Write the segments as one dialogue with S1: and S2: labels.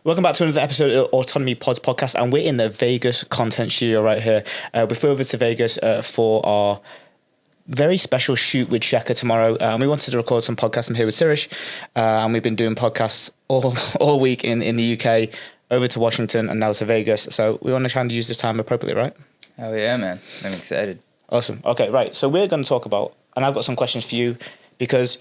S1: Welcome back to another episode of Autonomy Pods podcast, and we're in the Vegas content studio right here. We flew over to Vegas for our very special shoot with Sheka tomorrow. We wanted to record some podcasts. I'm here with Sirish, and we've been doing podcasts all week in the UK, over to Washington, and now to Vegas. So we want to try and use this time appropriately, right?
S2: Oh yeah, man. I'm excited.
S1: Awesome. Okay, right. So we're going to talk about, and I've got some questions for you, because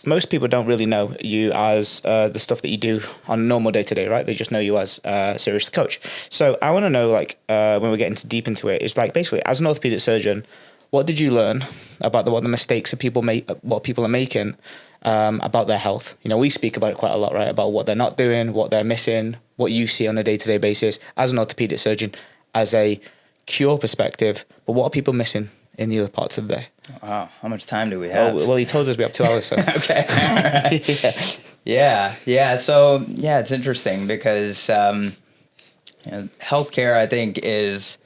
S1: most people don't really know you as the stuff that you do on a normal day-to-day, right? They just know you as Sirish the coach. So I want to know, when we get deep into it, it's like, basically, as an orthopedic surgeon, what did you learn about what the mistakes that people make, what people are making about their health? You know, we speak about it quite a lot, right? About what they're not doing, what they're missing, what you see on a day-to-day basis as an orthopedic surgeon, as a cure perspective. But what are people missing in the other parts of the day?
S2: Wow, how much time do we have?
S1: Well, he told us we have 2 hours. So.
S2: Okay. Yeah. So, it's interesting because healthcare, I think, is,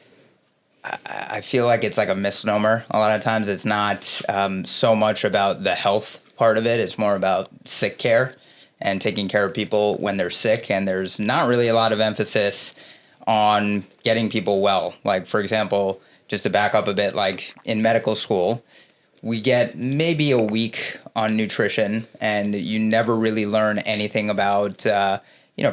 S2: I feel like it's like a misnomer. A lot of times it's not so much about the health part of it. It's more about sick care and taking care of people when they're sick. And there's not really a lot of emphasis on getting people well. Like, for example, just to back up a bit, like in medical school, we get maybe a week on nutrition, and you never really learn anything about,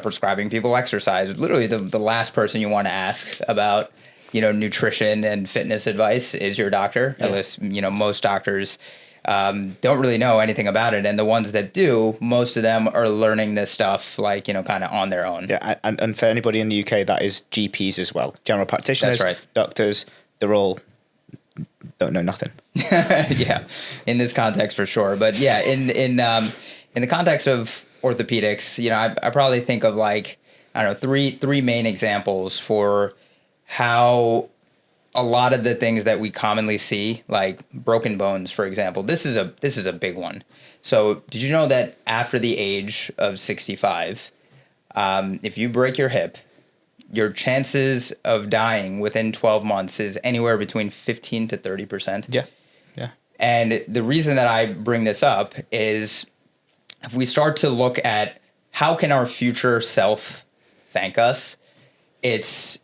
S2: prescribing people exercise. Literally, the last person you want to ask about, nutrition and fitness advice is your doctor. Yeah. At least, most doctors don't really know anything about it. And the ones that do, most of them are learning this stuff, kind of on their own.
S1: Yeah, and for anybody in the UK, that is GPs as well. General practitioners,
S2: that's right.
S1: Doctors, they're all don't know nothing.
S2: Yeah, in this context for sure. But yeah, in the context of orthopedics, I probably think of three main examples for how a lot of the things that we commonly see, like broken bones, for example. This is a big one. So did you know that after the age of 65, if you break your hip, your chances of dying within 12 months is anywhere between 15 to 30%.
S1: Yeah.
S2: And the reason that I bring this up is if we start to look at how can our future self thank us, it's,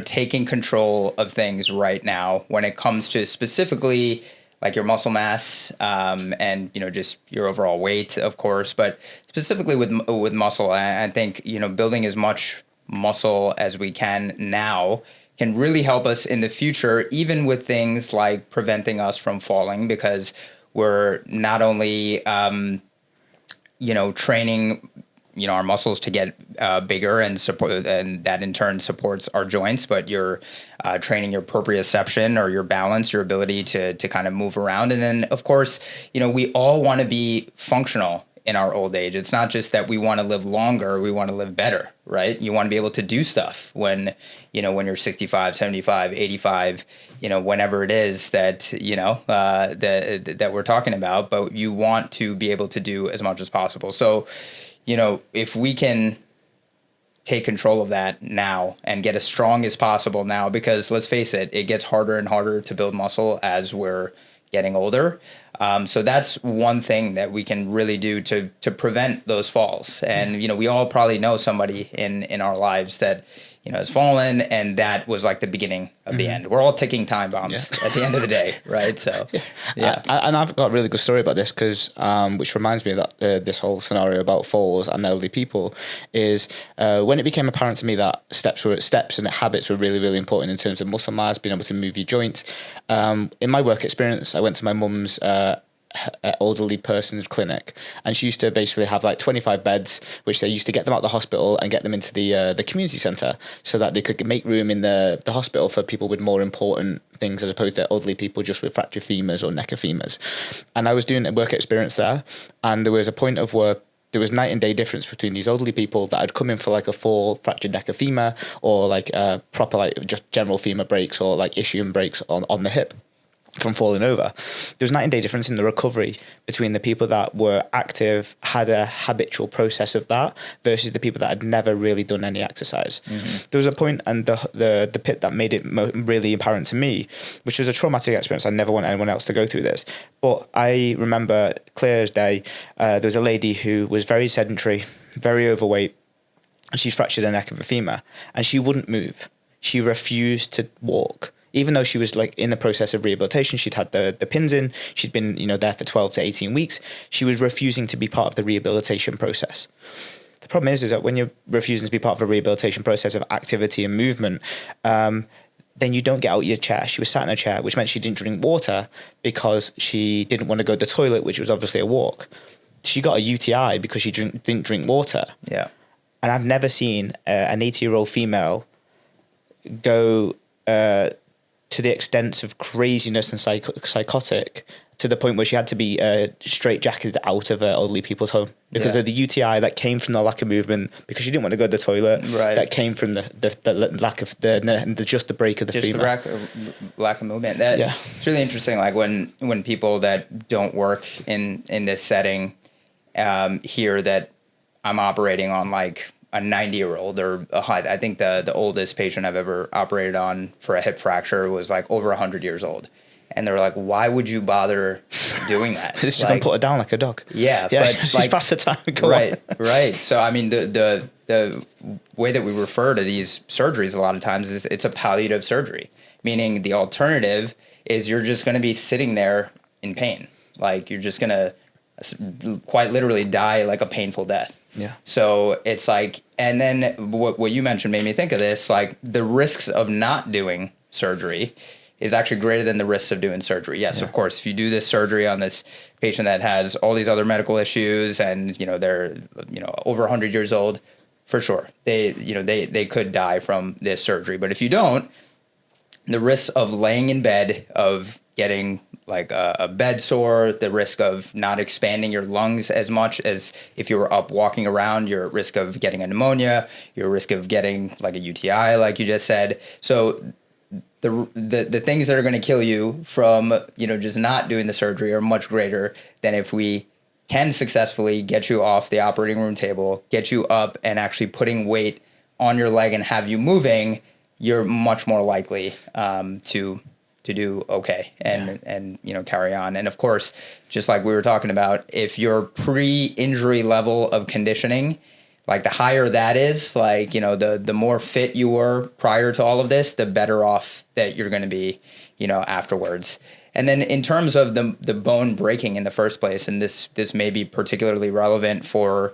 S2: taking control of things right now when it comes to specifically like your muscle mass, and, just your overall weight, of course, but specifically with muscle, I think, building as much muscle as we can now can really help us in the future, even with things like preventing us from falling, because we're not only, training, our muscles to get bigger and support, and that in turn supports our joints, but you're training your proprioception or your balance, your ability to kind of move around. And then, of course, we all want to be functional in our old age. It's not just that we want to live longer, we want to live better, right? You want to be able to do stuff when you're 65, 75, 85, whenever it is that, that we're talking about, but you want to be able to do as much as possible. So, if we can take control of that now and get as strong as possible now, because let's face it, it gets harder and harder to build muscle as we're getting older. So that's one thing that we can really do to prevent those falls. And, we all probably know somebody in our lives that, has fallen, and that was like the beginning of the end. We're all ticking time bombs at the end of the day, right? So, yeah.
S1: And I've got a really good story about this because, which reminds me of that this whole scenario about falls and elderly people is when it became apparent to me that steps and habits were really, really important in terms of muscle mass, being able to move your joints. In my work experience, I went to my mum's elderly person's clinic, and she used to basically have like 25 beds, which they used to get them out of the hospital and get them into the community centre so that they could make room in the hospital for people with more important things as opposed to elderly people just with fractured femurs or neck of femurs. And I was doing a work experience there, and there was a point of where there was night and day difference between these elderly people that had come in for like a full fractured neck of femur or like proper like just general femur breaks or like ischium breaks on the hip from falling over. There was night and day difference in the recovery between the people that were active, had a habitual process of that, versus the people that had never really done any exercise. Mm-hmm. There was a point, and the pit that made it really apparent to me, which was a traumatic experience. I never want anyone else to go through this. But I remember clear as day, there was a lady who was very sedentary, very overweight, and she's fractured the neck of her femur, and she wouldn't move. She refused to walk. Even though she was like in the process of rehabilitation, she'd had the pins in, she'd been, there for 12 to 18 weeks. She was refusing to be part of the rehabilitation process. The problem is that when you're refusing to be part of a rehabilitation process of activity and movement, then you don't get out of your chair. She was sat in a chair, which meant she didn't drink water because she didn't want to go to the toilet, which was obviously a walk. She got a UTI because she didn't drink water.
S2: Yeah.
S1: And I've never seen an 80-year-old female go to the extent of craziness and psychotic to the point where she had to be straitjacketed out of elderly people's home because of the UTI that came from the lack of movement, because she didn't want to go to the toilet.
S2: Right.
S1: That came from the lack of the break of the femur.
S2: The lack of movement. It's really interesting. Like when people that don't work in this setting hear that I'm operating on like a 90-year-old or I think the oldest patient I've ever operated on for a hip fracture was like over 100 years old. And they're like, why would you bother doing that?
S1: Just like, gonna put her down like a dog.
S2: Yeah.
S1: But she's past the time.
S2: Right. So, I mean, the way that we refer to these surgeries a lot of times is it's a palliative surgery, meaning the alternative is you're just going to be sitting there in pain. Like you're just going to quite literally die like a painful death.
S1: Yeah.
S2: So it's like, and then what you mentioned made me think of this, like the risks of not doing surgery is actually greater than the risks of doing surgery. Yes, of course, if you do this surgery on this patient that has all these other medical issues and, they're, over 100 years old, for sure, they could die from this surgery. But if you don't, the risks of laying in bed, of getting like a bed sore, the risk of not expanding your lungs as much as if you were up walking around, your risk of getting a pneumonia, your risk of getting like a UTI, like you just said. So the things that are going to kill you from, just not doing the surgery are much greater than if we can successfully get you off the operating room table, get you up and actually putting weight on your leg and have you moving, you're much more likely to do okay and carry on. And of course, just like we were talking about, if your pre-injury level of conditioning, like the higher that is, like, the more fit you were prior to all of this, the better off that you're going to be, afterwards. And then in terms of the bone breaking in the first place, and this may be particularly relevant for,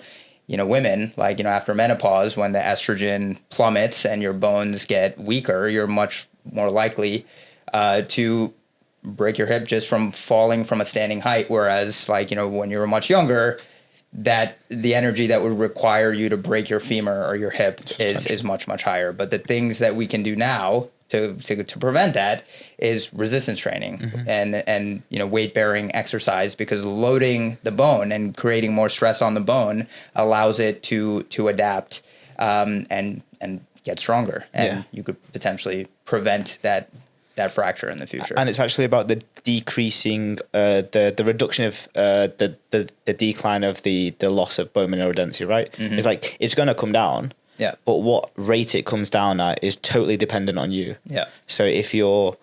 S2: women, like, after menopause, when the estrogen plummets and your bones get weaker, you're much more likely to break your hip just from falling from a standing height. Whereas like, when you were much younger, that the energy that would require you to break your femur or your hip is much, much higher. But the things that we can do now to prevent that is resistance training and weight bearing exercise, because loading the bone and creating more stress on the bone allows it to adapt and get stronger. And you could potentially prevent that fracture in the future.
S1: And it's actually about the decreasing, the reduction of the decline of the loss of bone mineral density, right? It's like, it's going to come down, but what rate it comes down at is totally dependent on you. So if you're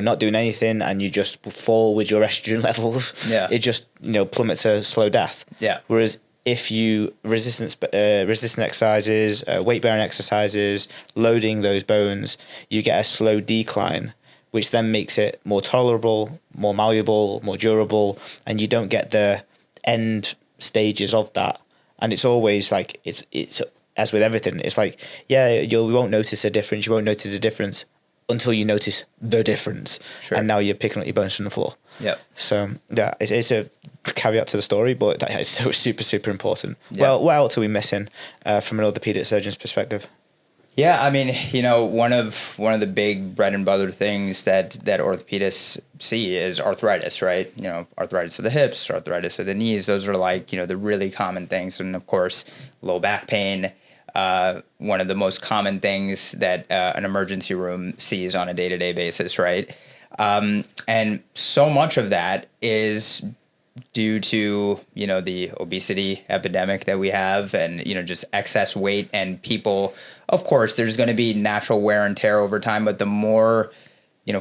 S1: not doing anything and you just fall with your estrogen levels, it just, plummets a slow death. Whereas if you resistant exercises, weight bearing exercises, loading those bones, you get a slow decline, which then makes it more tolerable, more malleable, more durable, and you don't get the end stages of that. And it's always like, it's as with everything, it's like, you won't notice a difference. You won't notice a difference until you notice the difference. And now you're picking up your bones from the floor. So it's a caveat to the story, but that is so super, super important. Well, what else are we missing from an orthopedic surgeon's perspective?
S2: I mean, one of the big bread and butter things that orthopedists see is arthritis, right? Arthritis of the hips, arthritis of the knees. Those are like, the really common things. And of course, low back pain, one of the most common things that an emergency room sees on a day-to-day basis, right? And so much of that is due to, the obesity epidemic that we have and, just excess weight, and people, of course, there's going to be natural wear and tear over time, but the more,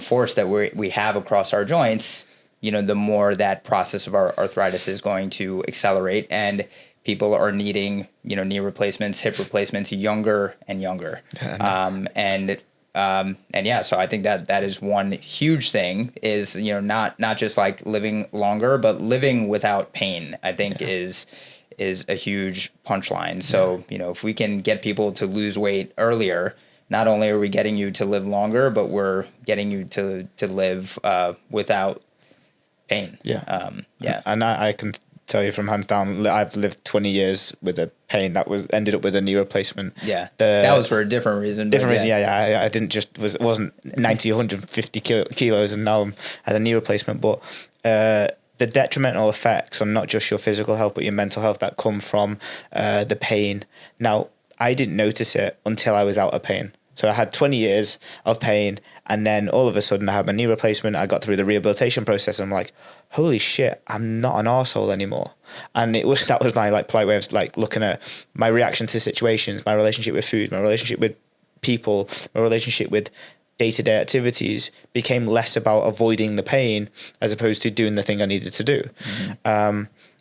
S2: force that we have across our joints, the more that process of our arthritis is going to accelerate. And people are needing, knee replacements, hip replacements younger and younger. And yeah, so I think that is one huge thing is, not just like living longer, but living without pain, I think is a huge punchline. So, if we can get people to lose weight earlier, not only are we getting you to live longer, but we're getting you to live without pain.
S1: Yeah. And I can tell you from hands down, I've lived 20 years with a pain that ended up with a knee replacement.
S2: Yeah. That was for a different reason.
S1: Yeah. I didn't it wasn't 90, 150 kilos and now I'm at a knee replacement. But the detrimental effects on not just your physical health, but your mental health that come from the pain. Now, I didn't notice it until I was out of pain. So I had 20 years of pain, and then all of a sudden I had my knee replacement. I got through the rehabilitation process, and I'm like, holy shit, I'm not an arsehole anymore. And that was my like polite way of like looking at my reaction to situations, my relationship with food, my relationship with people, my relationship with day-to-day activities became less about avoiding the pain as opposed to doing the thing I needed to do.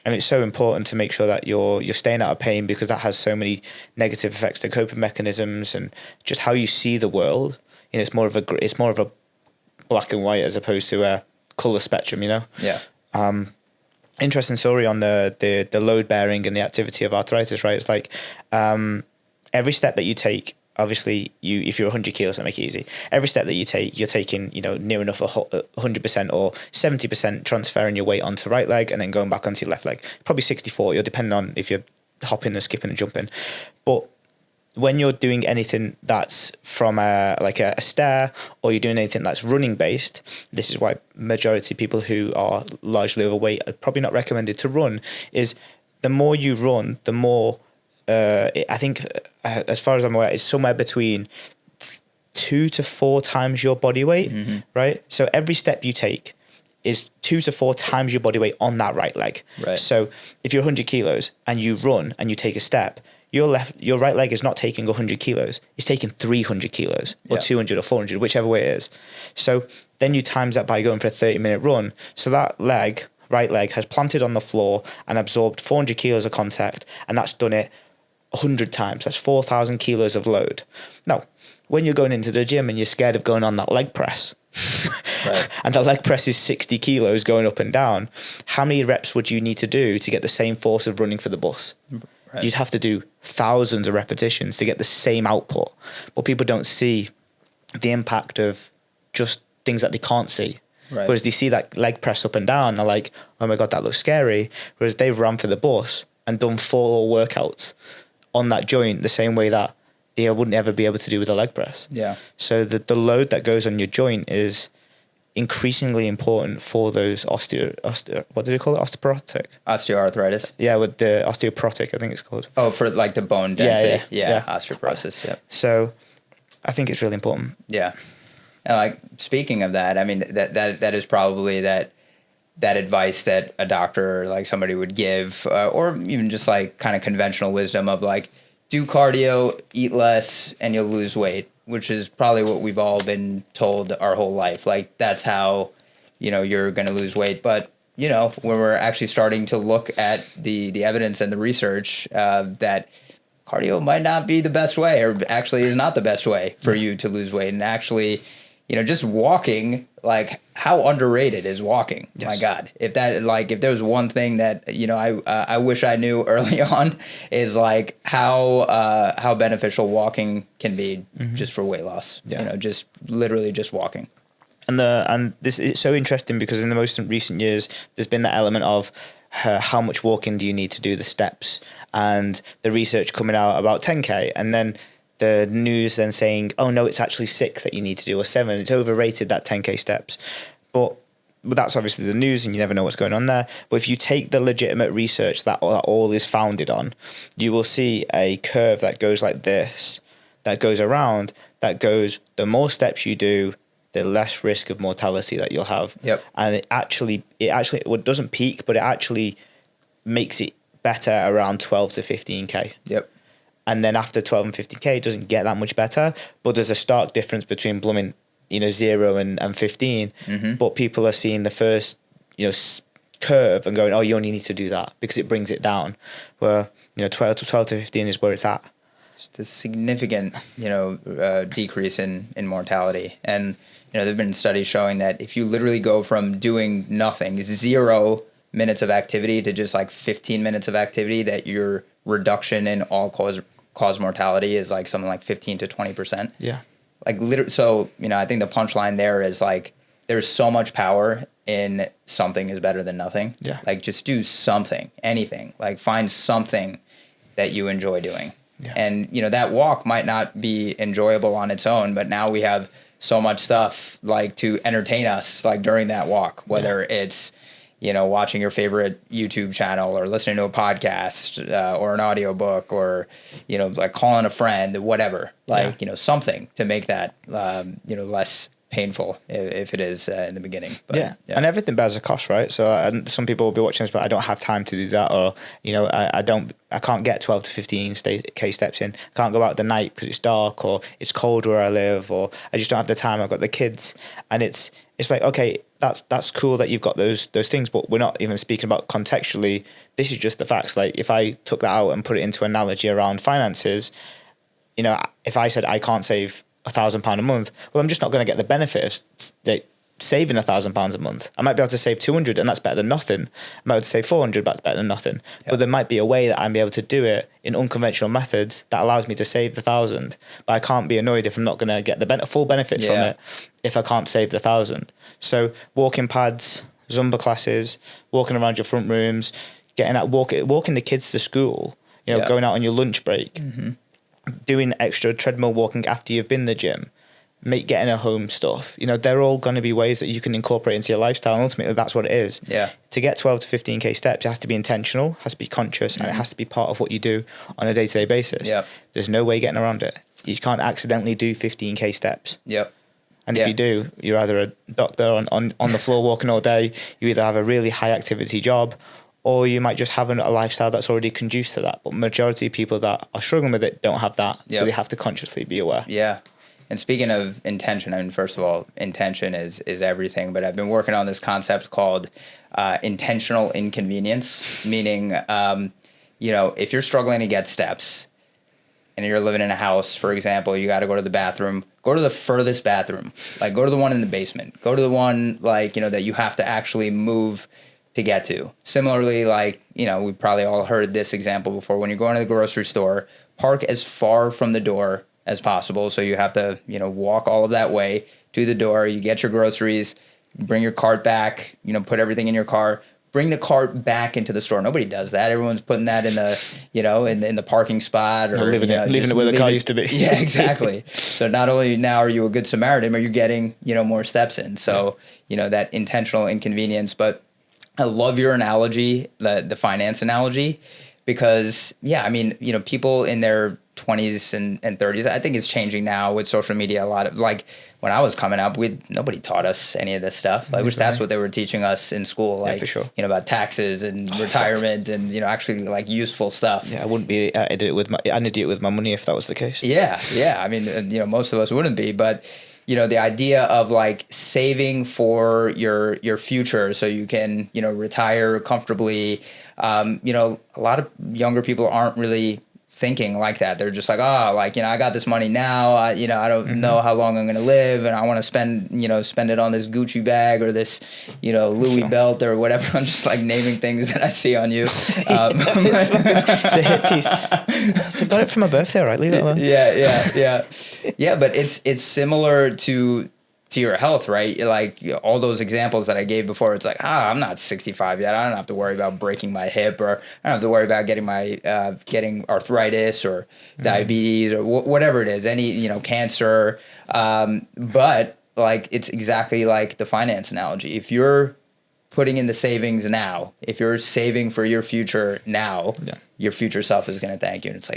S1: And it's so important to make sure that you're staying out of pain, because that has so many negative effects to coping mechanisms and just how you see the world. It's more of a black and white as opposed to a color spectrum.
S2: Yeah.
S1: Interesting story on the load bearing and the activity of arthritis. Right. It's like every step that you take. Obviously, if you're 100 kilos, that make it easy. Every step that you take, you're taking, near enough 100% or 70% transferring your weight onto right leg and then going back onto your left leg. Probably 60-40, depending on if you're hopping and skipping and jumping. But when you're doing anything that's from a stair, or you're doing anything that's running based, this is why majority of people who are largely overweight are probably not recommended to run, is the more you run, the more I think, as far as I'm aware, it's somewhere between 2 to 4 times your body weight, right? So every step you take is 2 to 4 times your body weight on that right leg.
S2: Right.
S1: So if you're 100 kilos and you run and you take a step, your right leg is not taking 100 kilos. It's taking 300 kilos or 200 or 400, whichever way it is. So then you times that by going for a 30-minute run. So that right leg has planted on the floor and absorbed 400 kilos of contact, and that's done it 100 times. That's 4,000 kilos of load. Now, when you're going into the gym and you're scared of going on that leg press, right, and the leg press is 60 kilos going up and down, how many reps would you need to do to get the same force of running for the bus? Right. You'd have to do thousands of repetitions to get the same output. But people don't see the impact of just things that they can't see. Right. Whereas they see that leg press up and down, they're like, oh my God, that looks scary. Whereas they've run for the bus and done 4 workouts on that joint the same way that they wouldn't ever be able to do with a leg press. Yeah. So the load that goes on your joint is increasingly important for those what do they call it?
S2: Osteoarthritis.
S1: Yeah, with the osteoporotic, I think it's called.
S2: Oh, for like the bone density. Yeah. Osteoporosis. Yeah.
S1: So I think it's really important.
S2: Yeah. And like, speaking of that, I mean, that is probably that advice that a doctor or like somebody would give, or even just like kind of conventional wisdom of like, do cardio, eat less, and you'll lose weight, which is probably what we've all been told our whole life. Like, that's how, you're going to lose weight. But, when we're actually starting to look at the evidence and the research, that cardio might not be the best way, or actually is not the best way for you to lose weight. And actually, just walking, like, how underrated is walking? Yes. My God, if there was one thing that, I wish I knew early on, is like how beneficial walking can be just for weight loss. Yeah. Just literally just walking.
S1: And this is so interesting because in the most recent years, there's been that element of how much walking do you need to do the steps, and the research coming out about 10K, and then the news then saying, oh no, it's actually 6 that you need to do, or 7. It's overrated, that 10K steps. But that's obviously the news and you never know what's going on there. But if you take the legitimate research that all is founded on, you will see a curve that goes like this, that goes around, that goes, the more steps you do, the less risk of mortality that you'll have. Yep. And it actually doesn't peak, but it actually makes it better around 12 to 15K. Yep. And then after 12 and 15K, it doesn't get that much better. But there's a stark difference between blooming, 0 and 15. Mm-hmm. But people are seeing the first, curve and going, oh, you only need to do that because it brings it down. Where 12 to 15 is where it's at.
S2: Just a significant decrease in mortality, and there've been studies showing that if you literally go from doing nothing, 0 minutes of activity, to just like 15 minutes of activity, that your reduction in all cause mortality is like something like 15 to 20%.
S1: Yeah.
S2: Like so I think the punchline there is like there's so much power in something is better than nothing.
S1: Yeah.
S2: Like just do something, anything. Like find something that you enjoy doing. Yeah. And that walk might not be enjoyable on its own, but now we have so much stuff like to entertain us like during that walk, whether it's watching your favorite YouTube channel or listening to a podcast or an audiobook or like calling a friend, whatever, like something to make that less painful if it is in the beginning. But,
S1: yeah, and everything bears a cost, right? So some people will be watching this, but I don't have time to do that, or I can't get 12 to 15K steps in. I can't go out at the night because it's dark or it's cold where I live, or I just don't have the time. I've got the kids, and it's like, okay, that's cool that you've got those things, but we're not even speaking about contextually. This is just the facts. Like if I took that out and put it into analogy around finances, if I said I can't save £1,000 a month, well, I'm just not going to get the benefit of saving £1,000 a month. I might be able to save 200, and that's better than nothing. I might be able to save 400, but that's better than nothing. Yep. But there might be a way that I'm be able to do it in unconventional methods that allows me to save the 1,000. But I can't be annoyed if I'm not going to get the full benefits from it if I can't save the 1,000. So walking pads, Zumba classes, walking around your front rooms, getting out, walking the kids to school. Going out on your lunch break. Mm-hmm. Doing extra treadmill walking after you've been to the gym, getting a home stuff. They're all going to be ways that you can incorporate into your lifestyle. And ultimately, that's what it is. Yeah. To get 12 to 15K steps, it has to be intentional, has to be conscious, and it has to be part of what you do on a day-to-day basis. Yep. There's no way getting around it. You can't accidentally do 15K steps. Yep. And if you do, you're either a doctor on the floor walking all day, you either have a really high activity job, or you might just have a lifestyle that's already conducive to that. But majority of people that are struggling with it don't have that. Yep. So they have to consciously be aware. Yeah. And speaking of intention, I mean, first of all, intention is everything. But I've been working on this concept called intentional inconvenience, meaning, if you're struggling to get steps and you're living in a house, for example, you got to go to the bathroom, go to the furthest bathroom, like go to the one in the basement, go to the one that you have to actually move to get to. Similarly, we've probably all heard this example before. When you're going to the grocery store, park as far from the door as possible. So you have to, walk all of that way to the door. You get your groceries, bring your cart back, put everything in your car, bring the cart back into the store. Nobody does that. Everyone's putting that in the, in the parking spot or leaving it where the car used to be. Yeah, exactly. So not only now are you a good Samaritan, but you're getting, more steps in. So, that intentional inconvenience. But I love your analogy, the finance analogy, because people in their 20s and 30s, I think it's changing now with social media. A lot of when I was coming up, nobody taught us any of this stuff. I wish that's what they were teaching us in school, for sure. About taxes and retirement and actually useful stuff. Yeah, I wouldn't be an idiot with my money if that was the case. Yeah. I mean, most of us wouldn't be, but the idea of saving for your future so you can, retire comfortably. A lot of younger people aren't really thinking like that. They're just I got this money now. I don't know how long I'm going to live, and I want to spend it on this Gucci bag or this, Louis belt or whatever. I'm just naming things that I see on you. It's a hit piece. So I got it for my birthday, right? Leave it alone. Yeah. But it's similar to your health, right? All those examples that I gave before, it's I'm not 65 yet. I don't have to worry about breaking my hip, or I don't have to worry about getting arthritis or diabetes or whatever it is, any, cancer. But it's exactly like the finance analogy. If you're putting in the savings now, if you're saving for your future now, your future self is going to thank you. And it's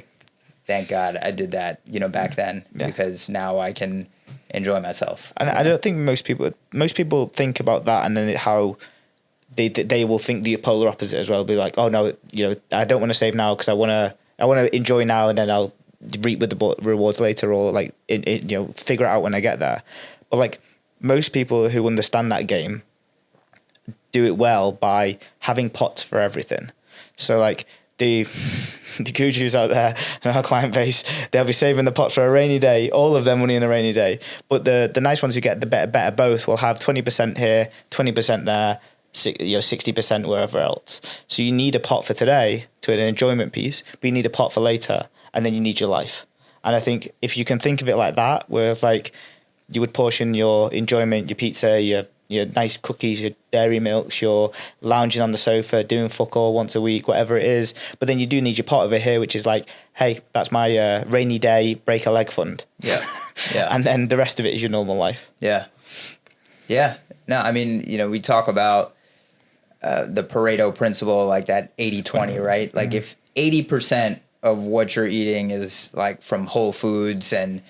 S1: thank God I did that, back then, because now I can enjoy myself. And I don't think most people think about that, and then how they will think the polar opposite as well. Be oh no, I don't want to save now because I want to enjoy now, and then I'll reap with the rewards later, or figure it out when I get there. But most people who understand that game do it well by having pots for everything. So like the gurus out there in our client base, they'll be saving the pot for a rainy day, all of their money in a rainy day. But the nice ones who get the better both will have 20% here, 20% there, 60% wherever else. So you need a pot for today to an enjoyment piece, but you need a pot for later, and then you need your life. And I think if you can think of it like that, where like you would portion your enjoyment, your pizza, your nice cookies, your dairy milks, your lounging on the sofa, doing fuck all once a week, whatever it is. But then you do need your pot over here, which is like, hey, that's my rainy day break a leg fund.
S2: Yeah. Yeah.
S1: And then the rest of it is your normal life.
S2: Yeah. Yeah. No, I mean, we talk about the Pareto principle, like that 80-20, right? Like if 80% of what you're eating is like from whole foods and,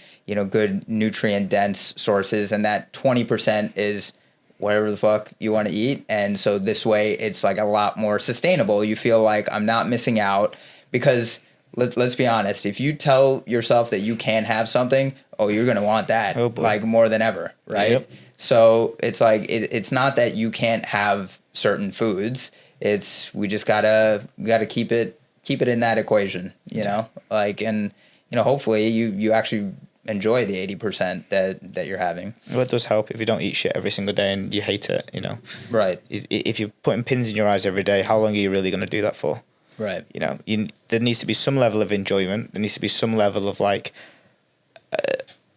S2: good nutrient dense sources, and that 20% is whatever the fuck you want to eat. And so this way it's like a lot more sustainable. You feel like I'm not missing out, because let's be honest, if you tell yourself that you can't have something, you're going to want that like more than ever. Right. Yep. So it's like, it's not that you can't have certain foods. It's, we just gotta keep it in that equation, like, and, hopefully you actually enjoy the 80% that you're having.
S1: Well, it does help if you don't eat shit every single day and you hate it,
S2: Right.
S1: If you're putting pins in your eyes every day, how long are you really going to do that for?
S2: Right.
S1: There needs to be some level of enjoyment. There needs to be some level of like,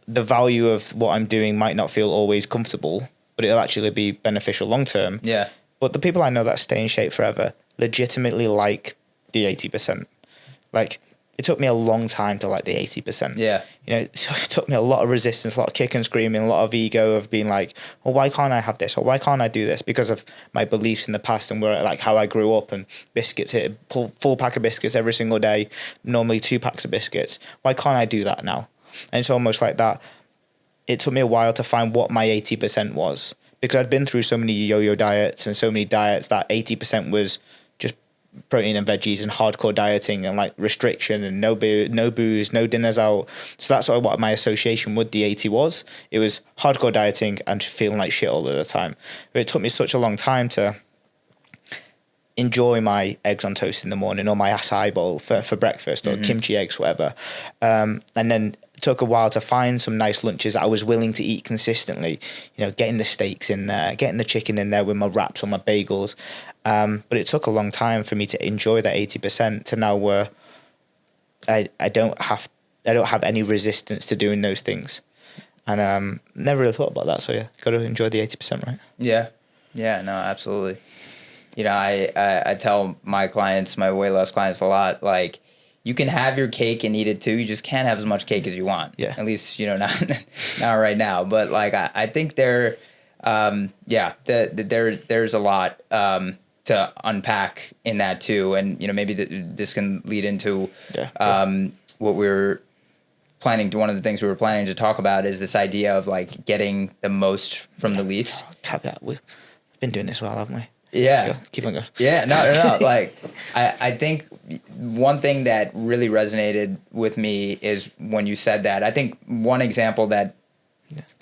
S1: the value of what I'm doing might not feel always comfortable, but it'll actually be beneficial long term.
S2: Yeah.
S1: But the people I know that stay in shape forever legitimately like the 80%. Like, it took me a long time to like the 80%.
S2: Yeah.
S1: It took me a lot of resistance, a lot of kick and screaming, a lot of ego of being like, well, why can't I have this? Or why can't I do this? Because of my beliefs in the past and where, like, how I grew up, and biscuits, full pack of biscuits every single day, normally 2 packs of biscuits. Why can't I do that now? And it's almost like that. It took me a while to find what my 80% was, because I'd been through so many yo-yo diets and so many diets that 80% was just protein and veggies and hardcore dieting and like restriction and no booze, no dinners out. So that's what my association with the 80 was. It was hardcore dieting and feeling like shit all of the time. But it took me such a long time to enjoy my eggs on toast in the morning, or my acai bowl for breakfast, or kimchi eggs, whatever. And then it took a while to find some nice lunches that I was willing to eat consistently, getting the steaks in there, getting the chicken in there with my wraps or my bagels. But it took a long time for me to enjoy that 80% to now where I don't have any resistance to doing those things. And never really thought about that. So yeah, got to enjoy the 80%, right?
S2: Yeah. Yeah, no, absolutely. I tell my clients, my weight loss clients, a lot, like, you can have your cake and eat it too. You just can't have as much cake as you want.
S1: Yeah.
S2: At least, not right now. But like, I think there's a lot to unpack in that too. And, maybe this can lead into what we're planning to, one of the things we were planning to talk about is this idea of like getting the most from the least.
S1: Caveat, we've been doing this well, haven't we?
S2: Yeah.
S1: Go, keep on going.
S2: Yeah, no. Like, I think one thing that really resonated with me is when you said that. I think one example that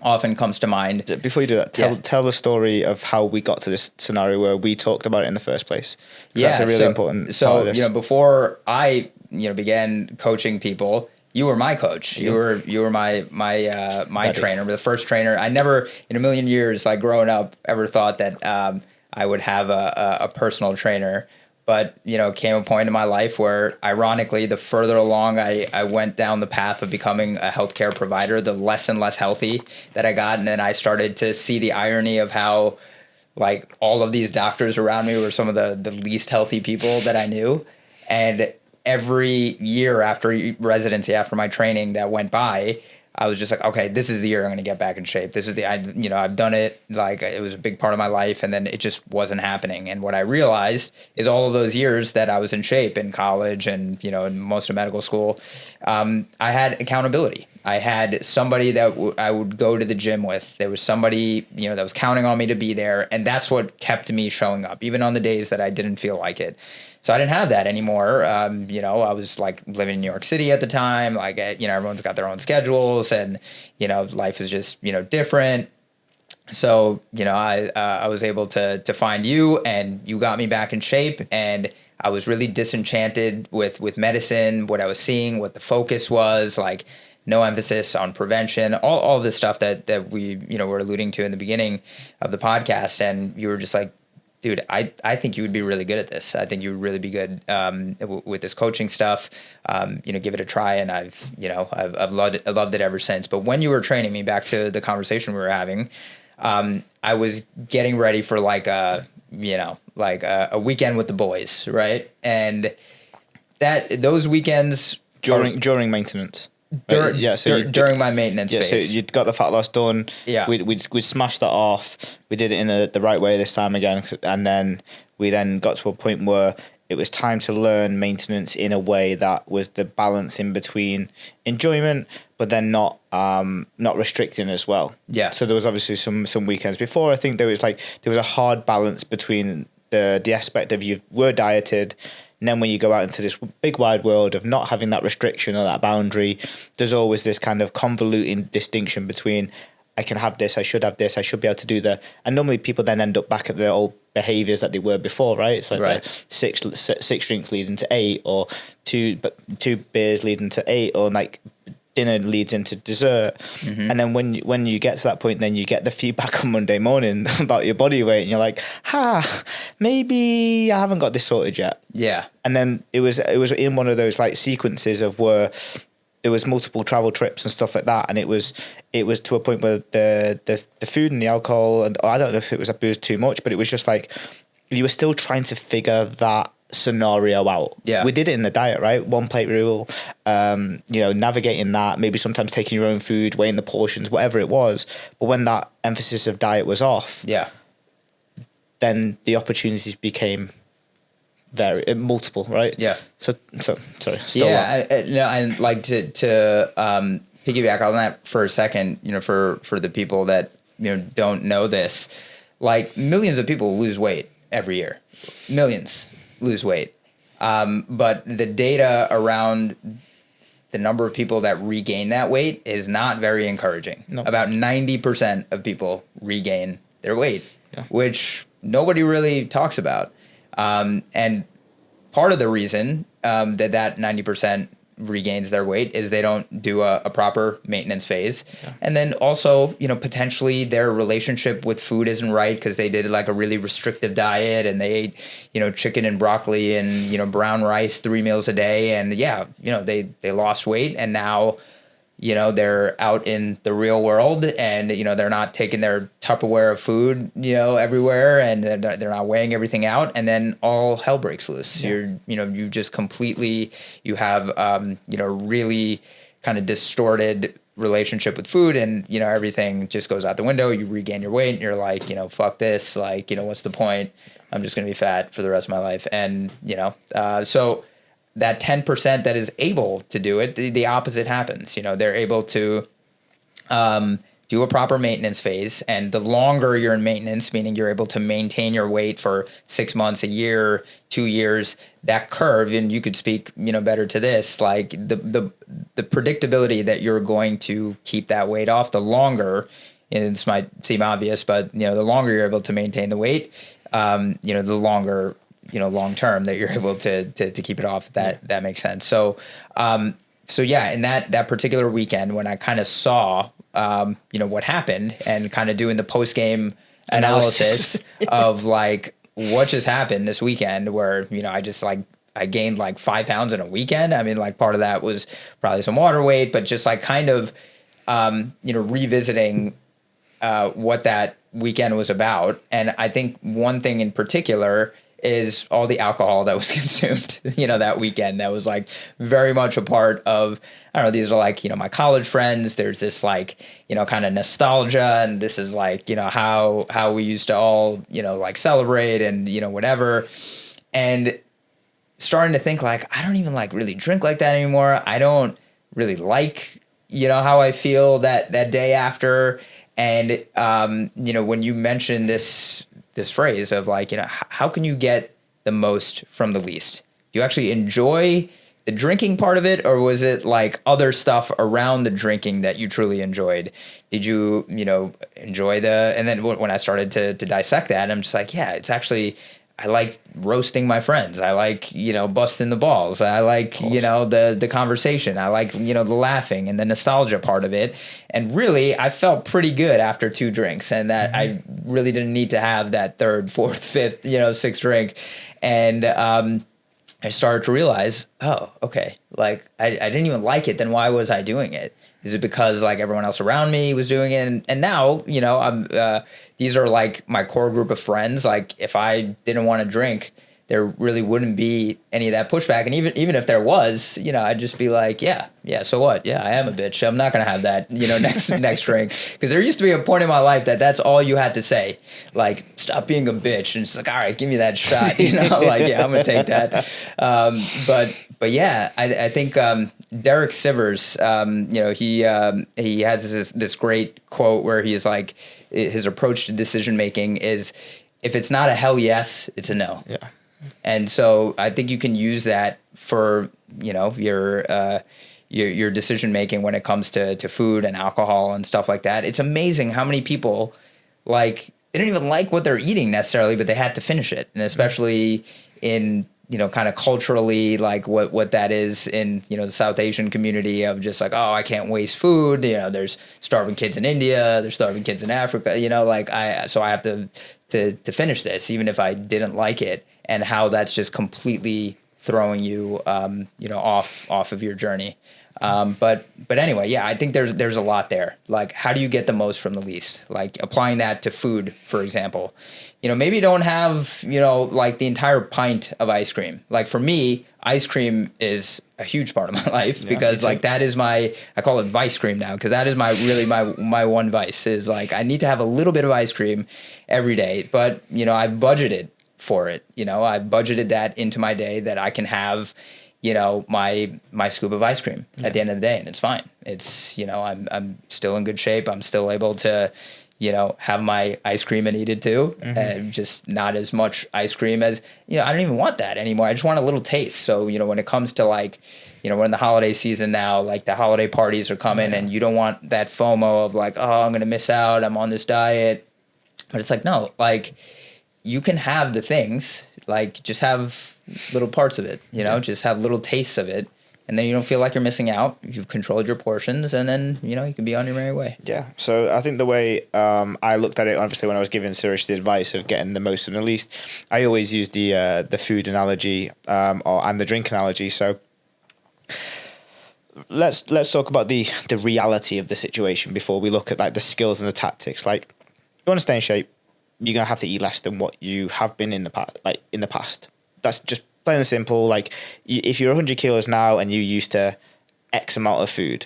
S2: often comes to mind.
S1: Before you do that, tell the story of how we got to this scenario where we talked about it in the first place.
S2: Yeah,
S1: that's a really important part of this.
S2: Before I began coaching people, you were my coach. Yeah. You were my trainer, the first trainer. I never in a million years, like growing up, ever thought that I would have a personal trainer. But, came a point in my life where, ironically, the further along I went down the path of becoming a healthcare provider, the less and less healthy that I got. And then I started to see the irony of how, like, all of these doctors around me were some of the least healthy people that I knew. And every year after residency, after my training that went by, I was just like, okay, this is the year I'm going to get back in shape. This is I've done it. Like, it was a big part of my life, and then it just wasn't happening. And what I realized is all of those years that I was in shape in college and, in most of medical school, I had accountability. I had somebody that I would go to the gym with. There was somebody, that was counting on me to be there. And that's what kept me showing up, even on the days that I didn't feel like it. So I didn't have that anymore. I was like living in New York City at the time. Like, everyone's got their own schedules and, life is just, different. So, I was able to find you, and you got me back in shape, and I was really disenchanted with medicine, what I was seeing, what the focus was, like no emphasis on prevention, all this stuff that we, were alluding to in the beginning of the podcast. And you were just like, dude, I think you would be really good at this. I think you would really be good with this coaching stuff. Give it a try. And I've loved it ever since. But when you were training me, back to the conversation we were having, I was getting ready for like a weekend with the boys, right? And those weekends
S1: during maintenance.
S2: During my maintenance phase.
S1: So you'd got the fat loss done.
S2: Yeah.
S1: We'd smashed that off. We did it in the right way this time again. And then we got to a point where it was time to learn maintenance in a way that was the balance in between enjoyment, but then not restricting as well.
S2: Yeah.
S1: So there was obviously some weekends before. I think there was a hard balance between the aspect of you were dieted, and then when you go out into this big wide world of not having that restriction or that boundary, there's always this kind of convoluting distinction between I can have this, I should have this, I should be able to do that. And normally people then end up back at the old behaviors that they were before, right? It's like
S2: right.
S1: The six drinks leading to 8, or two beers leading to 8, or like dinner leads into dessert. Mm-hmm. And then when you get to that point, then you get the feedback on Monday morning about your body weight, and you're like, maybe I haven't got this sorted yet.
S2: Yeah.
S1: And then it was in one of those like sequences of where there was multiple travel trips and stuff like that, and it was to a point where the food and the alcohol, and I don't know if it was abused too much, but it was just like you were still trying to figure that scenario out.
S2: Yeah.
S1: We did it in the diet, right? 1 plate rule, navigating that, maybe sometimes taking your own food, weighing the portions, whatever it was. But when that emphasis of diet was off, then the opportunities became very multiple, right?
S2: Yeah.
S1: So sorry.
S2: I'd like to piggyback on that for a second. For the people that don't know this, like millions of people lose weight every year. Millions lose weight, but the data around the number of people that regain that weight is not very encouraging. No. About 90% of people regain their weight, which nobody really talks about. And part of the reason that 90% regains their weight is they don't do a proper maintenance phase. Yeah. And then also, potentially their relationship with food isn't right because they did like a really restrictive diet and they ate, chicken and broccoli and, brown rice 3 meals a day. And they lost weight, and now, they're out in the real world and, they're not taking their Tupperware of food, everywhere, and they're not weighing everything out. And then all hell breaks loose. Yeah. You just completely, you have, really kind of distorted relationship with food, and, everything just goes out the window. You regain your weight and you're like, fuck this. Like, what's the point? I'm just going to be fat for the rest of my life. And, so that 10% that is able to do it, the opposite happens. They're able to do a proper maintenance phase. And the longer you're in maintenance, meaning you're able to maintain your weight for 6 months, a year, 2 years, that curve, and you could speak, better to this, like the predictability that you're going to keep that weight off, the longer, and this might seem obvious, but, the longer you're able to maintain the weight, the longer, long term that you're able to keep it off. That makes sense. So in that particular weekend when I kind of saw, what happened, and kind of doing the post game analysis of like what just happened this weekend, where, I gained like 5 pounds in a weekend. I mean, like part of that was probably some water weight, but just like kind of, revisiting, what that weekend was about. And I think one thing in particular is all the alcohol that was consumed, that weekend. That was like very much a part of, I don't know, these are like, my college friends. There's this like, kind of nostalgia, and this is like, how we used to all, like celebrate and, whatever. And starting to think like, I don't even like really drink like that anymore. I don't really like, how I feel that day after. And, when you mention this phrase of like, how can you get the most from the least? Do you actually enjoy the drinking part of it, or was it like other stuff around the drinking that you truly enjoyed? Did you, enjoy and then when I started to dissect that, I'm just like, yeah, it's actually, I like roasting my friends. I like, busting the balls. I like, the conversation. I like, the laughing and the nostalgia part of it. And really, I felt pretty good after 2 drinks, and that I really didn't need to have that 3rd, 4th, 5th, 6th drink. And I started to realize, oh, okay, like I didn't even like it. Then why was I doing it? Is it because like everyone else around me was doing it? And now, I'm these are like my core group of friends. Like if I didn't want to drink, there really wouldn't be any of that pushback. And even if there was, I'd just be like, yeah, so what? Yeah, I am a bitch. I'm not going to have that, next drink. Because there used to be a point in my life that's all you had to say. Like, stop being a bitch. And it's like, all right, give me that shot. Like, yeah, I'm going to take that. But yeah, I think Derek Sivers, he has this great quote where he's like, his approach to decision making is, if it's not a hell yes, it's a no.
S1: Yeah.
S2: And so I think you can use that for, your decision making when it comes to food and alcohol and stuff like that. It's amazing how many people, like, they don't even like what they're eating necessarily, but they had to finish it. And especially in, kind of culturally, like what that is in, the South Asian community of just like, oh, I can't waste food. There's starving kids in India, there's starving kids in Africa, so I have to finish this, even if I didn't like it, and how that's just completely throwing you, off of your journey. But anyway, yeah, I think there's a lot there. Like, how do you get the most from the least? Like applying that to food, for example, maybe you don't have, like the entire pint of ice cream. Like for me, ice cream is a huge part of my life, because like that is I call it vice cream now, because that is my one vice is like, I need to have a little bit of ice cream every day. But, I budgeted for it. I budgeted that into my day, that I can have, my scoop of ice cream at the end of the day, and it's fine. It's, I'm still in good shape. I'm still able to, have my ice cream and eat it too. And just not as much ice cream as, I don't even want that anymore. I just want a little taste. So, when it comes to like, we're in the holiday season now, like the holiday parties are coming, and you don't want that FOMO of like, oh, I'm going to miss out, I'm on this diet. But it's like, no, like you can have the things, like just have little parts of it, just have little tastes of it. And then you don't feel like you're missing out. You've controlled your portions, and then, you can be on your merry way.
S1: Yeah. So I think the way I looked at it, obviously, when I was giving Sirish the advice of getting the most from the least, I always use the food analogy and the drink analogy. So let's talk about the reality of the situation before we look at like the skills and the tactics. Like, you want to stay in shape, you're gonna have to eat less than what you have been in the past. That's just plain and simple. Like, if you're 100 kilos now and you used to X amount of food,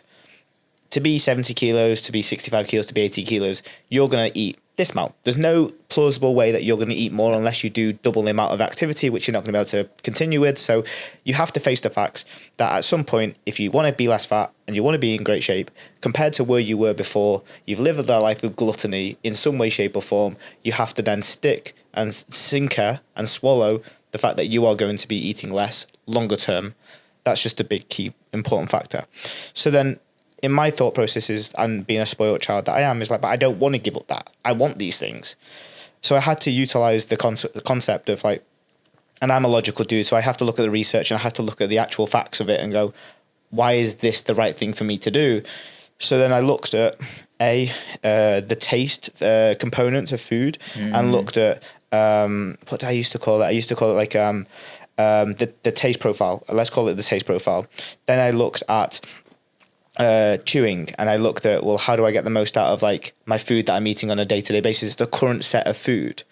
S1: to be 70 kilos, to be 65 kilos, to be 80 kilos, you're going to eat this amount. There's no plausible way that you're going to eat more unless you do double the amount of activity, which you're not going to be able to continue with. So you have to face the facts that at some point, if you want to be less fat and you want to be in great shape, compared to where you were before, you've lived a life of gluttony in some way, shape or form, you have to then stick and sinker and swallow the fact that you are going to be eating less longer term. That's just a big key important factor. So then in my thought processes, and being a spoiled child that I am, is like, but I don't want to give up that. I want these things. So I had to utilize the concept of like, and I'm a logical dude, so I have to look at the research and I have to look at the actual facts of it and go, why is this the right thing for me to do? So then I looked at the taste components of food and looked at what did I used to call it? I used to call it like the taste profile. Let's call it the taste profile. Then I looked at chewing, and I looked at, well, how do I get the most out of like my food that I'm eating on a day-to-day basis, the current set of food.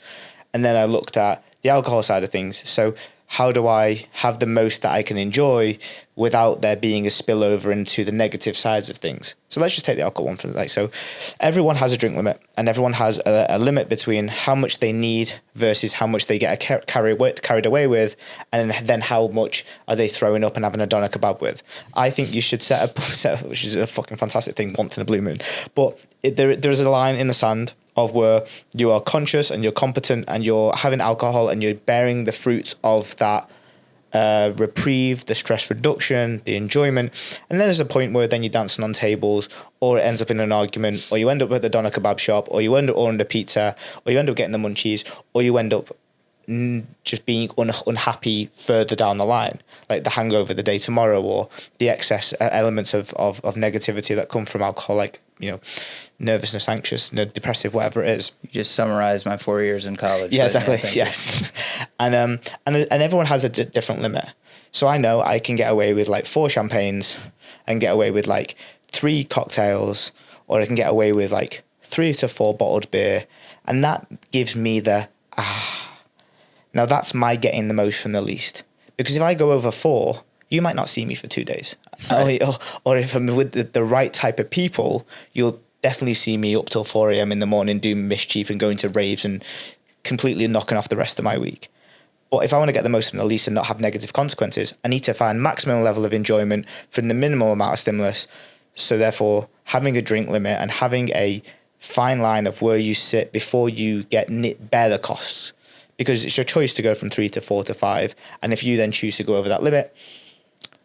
S1: And then I looked at the alcohol side of things. So how do I have the most that I can enjoy without there being a spillover into the negative sides of things? So let's just take the alcohol one for the day. So everyone has a drink limit, and everyone has a limit between how much they need versus how much they get carried away with, and then how much are they throwing up and having a doner kebab with. I think you should set up, which is a fucking fantastic thing once in a blue moon. But there's a line in the sand of where you are conscious and you're competent and you're having alcohol and you're bearing the fruits of that reprieve, the stress reduction, the enjoyment. And then there's a point where then you're dancing on tables, or it ends up in an argument, or you end up at the doner kebab shop, or you end up ordering a pizza, or you end up getting the munchies, or you end up just being unhappy further down the line, like the hangover the day tomorrow, or the excess elements of negativity that come from alcohol, like, nervousness, anxious, depressive, whatever it is.
S2: You just summarized my 4 years in college.
S1: Yeah, exactly. Yes. And everyone has a different limit. So I know I can get away with like 4 champagnes and get away with like 3 cocktails, or I can get away with like 3 to 4 bottled beer. And that gives me now that's my getting the most from the least. Because if I go over 4, you might not see me for 2 days. Right. Or if I'm with the right type of people, you'll definitely see me up till 4 a.m. in the morning doing mischief and going to raves and completely knocking off the rest of my week. But if I want to get the most from the least and not have negative consequences, I need to find maximum level of enjoyment from the minimal amount of stimulus. So therefore, having a drink limit and having a fine line of where you sit before you bear the costs. Because it's your choice to go from 3 to 4 to 5. And if you then choose to go over that limit,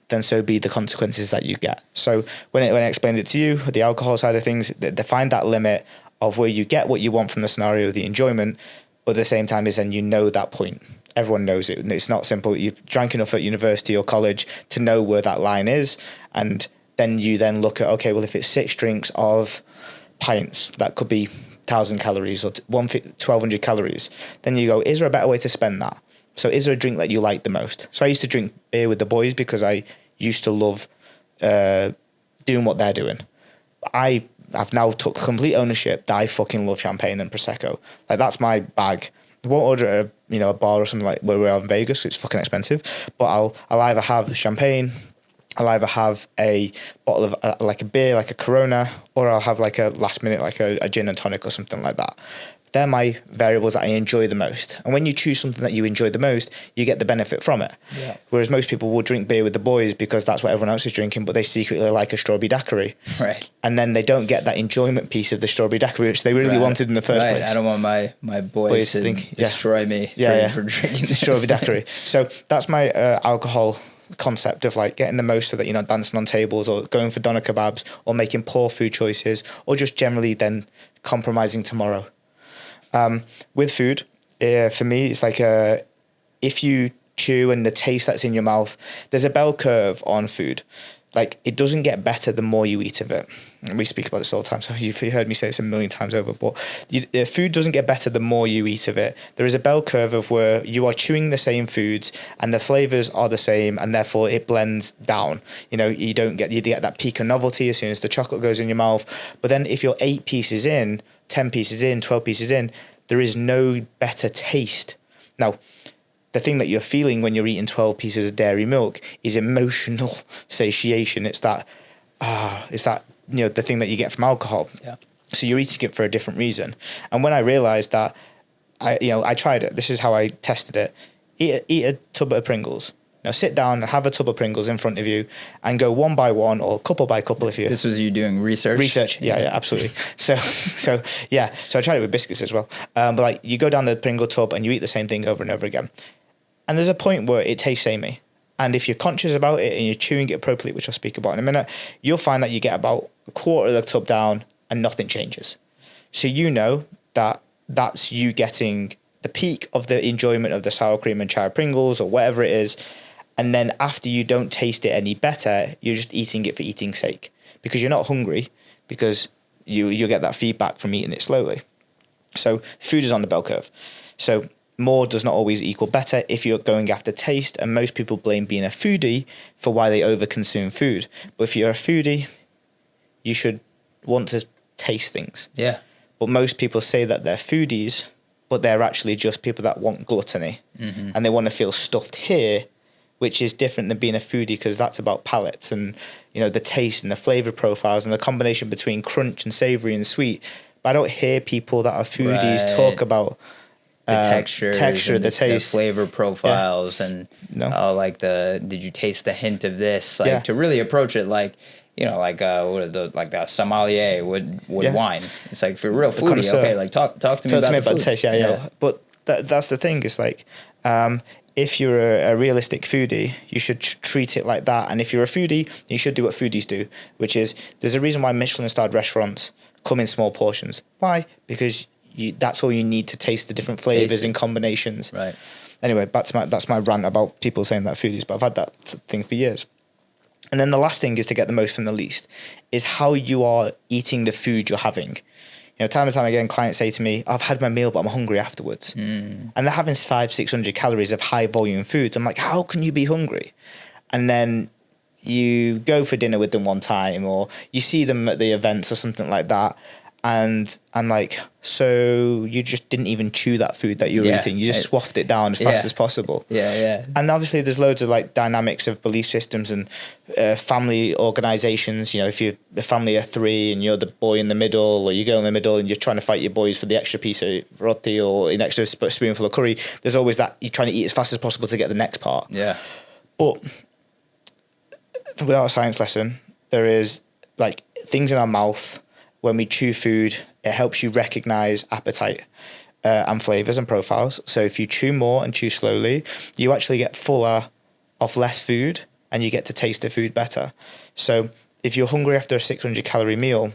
S1: then so be the consequences that you get. So when I explained it to you, the alcohol side of things, define that limit of where you get what you want from the scenario, the enjoyment, but at the same time is then that point. Everyone knows it. It's not simple. You've drank enough at university or college to know where that line is. And then you then look at, okay, well, if it's 6 drinks of pints, that could be 1,000 calories or 1,200 calories. Then you go, is there a better way to spend that? So is there a drink that you like the most? So I used to drink beer with the boys because I used to love doing what they're doing. I've now took complete ownership that I fucking love champagne and Prosecco. Like, that's my bag. I won't order at a bar or something like where we're in Vegas. It's fucking expensive. But I'll either have champagne, I'll either have a bottle of like a beer, like a Corona, or I'll have like a last minute, like a gin and tonic or something like that. They're my variables that I enjoy the most. And when you choose something that you enjoy the most, you get the benefit from it. Yeah. Whereas most people will drink beer with the boys because that's what everyone else is drinking, but they secretly like a strawberry daiquiri. Right. And then they don't get that enjoyment piece of the strawberry daiquiri, which they really wanted in the first place.
S2: I don't want my boys to destroy me for drinking this.
S1: Strawberry daiquiri. So that's my alcohol concept of like getting the most of that, dancing on tables or going for doner kebabs or making poor food choices or just generally then compromising tomorrow. With food, for me, it's like if you chew and the taste that's in your mouth, there's a bell curve on food. Like, it doesn't get better the more you eat of it. And we speak about this all the time, so you've heard me say this a million times over, but food doesn't get better the more you eat of it. There is a bell curve of where you are chewing the same foods and the flavors are the same, and therefore it blends down. You get that peak of novelty as soon as the chocolate goes in your mouth. But then if you're 8 pieces in, 10 pieces in, 12 pieces in, there is no better taste. Now, the thing that you're feeling when you're eating 12 pieces of dairy milk is emotional satiation. It's that, the thing that you get from alcohol. Yeah. So you're eating it for a different reason. And when I realized that, I tried it. This is how I tested it. Eat a tub of Pringles. Now sit down and have a tub of Pringles in front of you and go one by one or couple by couple if you...
S2: This was you doing research?
S1: Yeah, absolutely. So I tried it with biscuits as well. But like, you go down the Pringle tub and you eat the same thing over and over again. And there's a point where it tastes samey. And if you're conscious about it and you're chewing it appropriately, which I'll speak about in a minute, you'll find that you get about a quarter of the tub down and nothing changes. So that that's you getting the peak of the enjoyment of the sour cream and chai Pringles or whatever it is. And then after you don't taste it any better, you're just eating it for eating's sake. Because you're not hungry, because you'll get that feedback from eating it slowly. So food is on the bell curve. So more does not always equal better if you're going after taste, and most people blame being a foodie for why they overconsume food. But if you're a foodie, you should want to taste things. Yeah. But most people say that they're foodies, but they're actually just people that want gluttony. Mm-hmm. And they want to feel stuffed here, which is different than being a foodie, because that's about palates and, the taste and the flavor profiles and the combination between crunch and savory and sweet. But I don't hear people that are foodies talk about
S2: the texture, the taste, the flavor profiles,
S1: and
S2: did you taste the hint of this? To really approach it like the sommelier would wine. It's like, for real foodie, okay, like talk to me about the taste.
S1: Yeah. But that's the thing. It's like if you're a realistic foodie, you should treat it like that. And if you're a foodie, you should do what foodies do, which is there's a reason why Michelin-starred restaurants come in small portions. Why? Because that's all you need to taste the different flavors and combinations.
S2: Right.
S1: Anyway, that's my rant about people saying that foodies, but I've had that thing for years. And then the last thing is to get the most from the least, is how you are eating the food you're having. You know, time and time again, clients say to me, I've had my meal, but I'm hungry afterwards. And they're having 500-600 calories of high volume foods. I'm like, how can you be hungry? And then you go for dinner with them one time, or you see them at the events or something like that. And I'm like, so you just didn't even chew that food that you were eating. You just swaffed it down as fast as possible.
S2: Yeah.
S1: And obviously there's loads of like dynamics of belief systems and family organizations. You know, if you're a family of 3 and you're the boy in the middle, or you go in the middle and you're trying to fight your boys for the extra piece of roti or an extra spoonful of curry, there's always that you're trying to eat as fast as possible to get the next part.
S2: Yeah.
S1: But without a science lesson, there is like things in our mouth. When we chew food, it helps you recognize appetite and flavors and profiles. So if you chew more and chew slowly, you actually get fuller of less food and you get to taste the food better. So if you're hungry after a 600-calorie meal,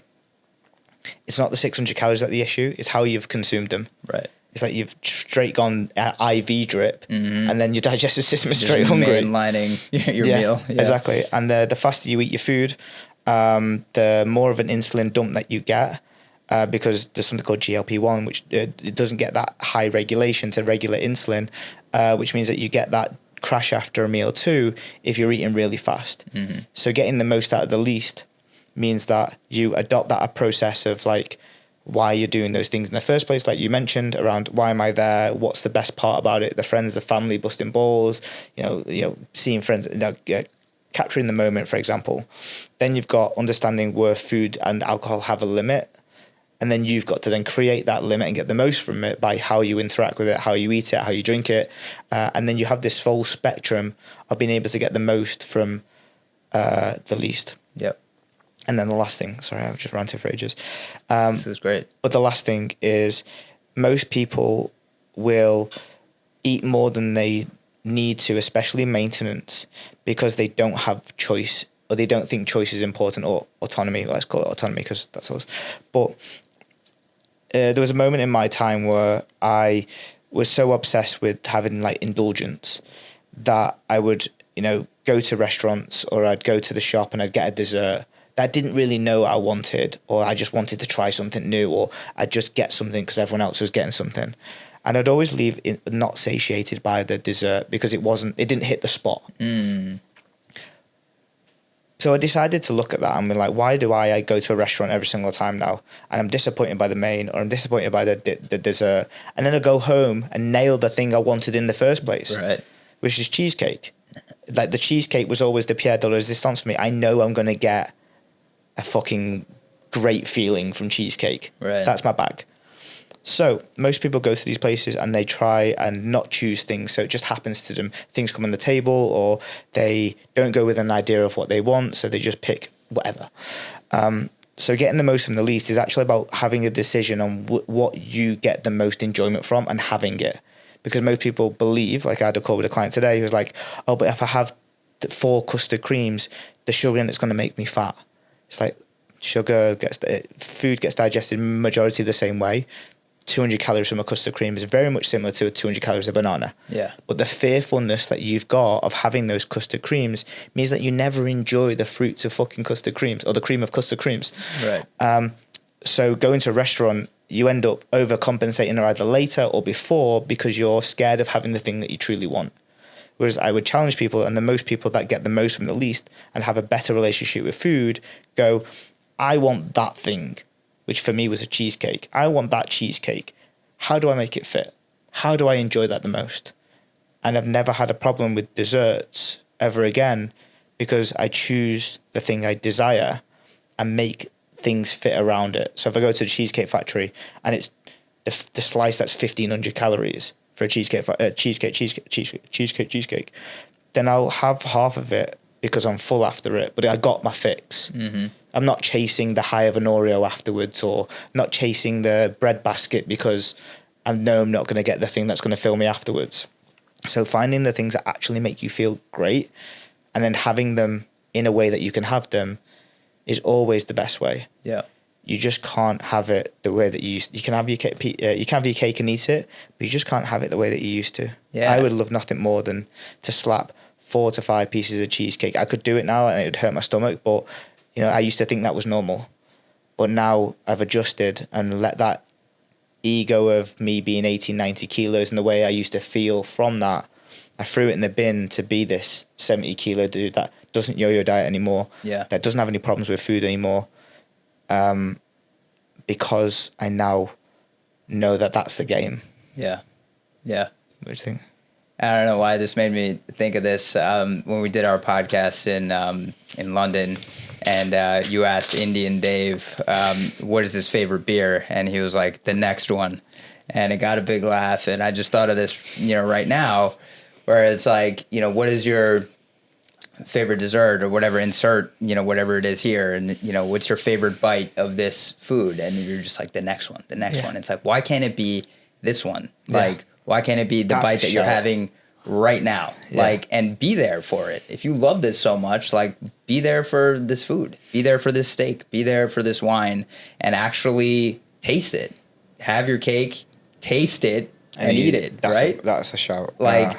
S1: it's not the 600 calories that the issue, it's how you've consumed them.
S2: Right.
S1: It's like you've straight gone IV drip, and then your digestive system is straight hungry.
S2: Mainlining your meal. Yeah.
S1: Exactly. And the faster you eat your food, the more of an insulin dump that you get, because there's something called GLP-1, which it doesn't get that high regulation to regulate insulin, which means that you get that crash after a meal too if you're eating really fast. So getting the most out of the least means that you adopt that process of like why you're doing those things in the first place, like you mentioned, around why am I there, what's the best part about it, the friends, the family, busting balls, you know, seeing friends, capturing the moment, for example. Then you've got understanding where food and alcohol have a limit, and then you've got to then create that limit and get the most from it by how you interact with it, how you eat it, how you drink it, and then you have this full spectrum of being able to get the most from the least.
S2: Yep.
S1: And then the last thing, sorry, I've just ranted for ages.
S2: This is great.
S1: But the last thing is most people will eat more than they need to, especially maintenance, because they don't have choice, or they don't think choice is important, or autonomy. Let's call it autonomy because that's us. But there was a moment in my time where I was so obsessed with having like indulgence that I would, go to restaurants, or I'd go to the shop and I'd get a dessert that I didn't really know I wanted, or I just wanted to try something new, or I'd just get something because everyone else was getting something. And I'd always leave not satiated by the dessert because it didn't hit the spot. So I decided to look at that and be like, why do I go to a restaurant every single time now? And I'm disappointed by the main, or I'm disappointed by the dessert. And then I go home and nail the thing I wanted in the first place,
S2: right? Which
S1: is cheesecake. Like the cheesecake was always the pierre de la resistance for me. I know I'm going to get a fucking great feeling from cheesecake.
S2: Right.
S1: That's my bag. So most people go to these places and they try and not choose things. So it just happens to them. Things come on the table, or they don't go with an idea of what they want. So they just pick whatever. So getting the most from the least is actually about having a decision on what you get the most enjoyment from and having it. Because most people believe, like I had a call with a client today who was like, oh, but if I have 4 custard creams, the sugar in it's going to make me fat. It's like food gets digested majority the same way. 200 calories from a custard cream is very much similar to 200 calories of banana.
S2: Yeah.
S1: But the fearfulness that you've got of having those custard creams means that you never enjoy the fruits of fucking custard creams, or the cream of custard creams.
S2: Right.
S1: So going to a restaurant, you end up overcompensating either later or before because you're scared of having the thing that you truly want. Whereas I would challenge people, and the most people that get the most from the least and have a better relationship with food go, I want that thing, which for me was a cheesecake. I want that cheesecake. How do I make it fit? How do I enjoy that the most? And I've never had a problem with desserts ever again because I choose the thing I desire and make things fit around it. So if I go to the Cheesecake Factory and it's the slice that's 1,500 calories for a cheesecake, then I'll have half of it because I'm full after it, but I got my fix.
S2: Mm-hmm.
S1: I'm not chasing the high of an Oreo afterwards, or not chasing the bread basket because I know I'm not going to get the thing that's going to fill me afterwards. So finding the things that actually make you feel great and then having them in a way that you can have them is always the best way.
S2: Yeah.
S1: You just can't have it the way that you used. You can have your cake and eat it, but you just can't have it the way that you used to.
S2: Yeah.
S1: I would love nothing more than to slap 4 to 5 pieces of cheesecake. I could do it now and it would hurt my stomach, but I used to think that was normal. But now I've adjusted and let that ego of me being 80, 90 kilos and the way I used to feel from that, I threw it in the bin to be this 70 kilo dude that doesn't yo-yo diet anymore, that doesn't have any problems with food anymore, because I now know that that's the game.
S2: Yeah. Yeah.
S1: What do you think?
S2: I don't know why this made me think of this when we did our podcast in London, and you asked Indian Dave, what is his favorite beer? And he was like, the next one. And it got a big laugh. And I just thought of this, right now, where it's like, what is your favorite dessert or whatever, insert, whatever it is here. And, what's your favorite bite of this food? And you're just like, the next one. It's like, why can't it be this one? Like, why can't it be the bite that you're having right now? Like, and be there for it. If you love this so much, like, be there for this food, be there for this steak, be there for this wine, and actually taste it. Have your cake, taste it, and eat it, right?
S1: That's a shout.
S2: Like,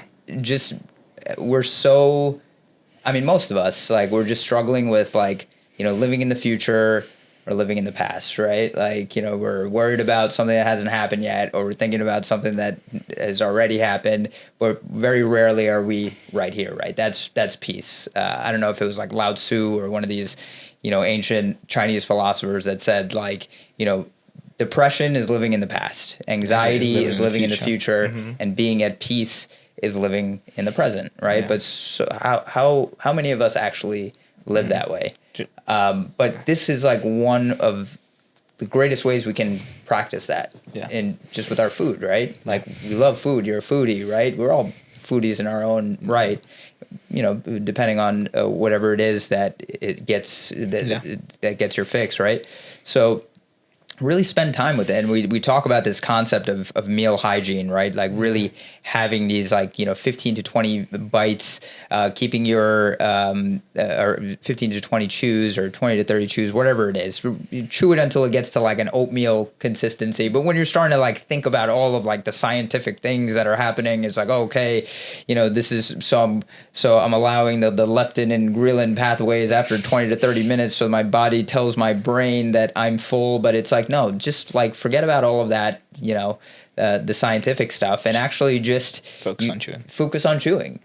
S2: we're so, most of us, like, we're just struggling with, like, living in the future or living in the past, right? Like, we're worried about something that hasn't happened yet, or we're thinking about something that has already happened, but very rarely are we right here, right? That's peace. I don't know if it was like Lao Tzu or one of these, ancient Chinese philosophers that said, like, depression is living in the past, anxiety is living in the future, and being at peace is living in the present, right? Yeah. But so how many of us actually live that way? But this is like one of the greatest ways we can practice that, in just with our food, right? Like, we love food. You're a foodie, right? We're all foodies in our own right, depending on whatever it is that it gets that gets your fix, right? So really spend time with it. And we talk about this concept of meal hygiene, right? Like, really having these, like, 15 to 20 bites, keeping your, or 15 to 20 chews or 20 to 30 chews, whatever it is. You chew it until it gets to like an oatmeal consistency. But when you're starting to like think about all of like the scientific things that are happening, it's like, okay, this is so I'm allowing the leptin and ghrelin pathways after 20 to 30 minutes. So my body tells my brain that I'm full, but it's like, no, just like forget about all of that, the scientific stuff, and actually just focus on chewing,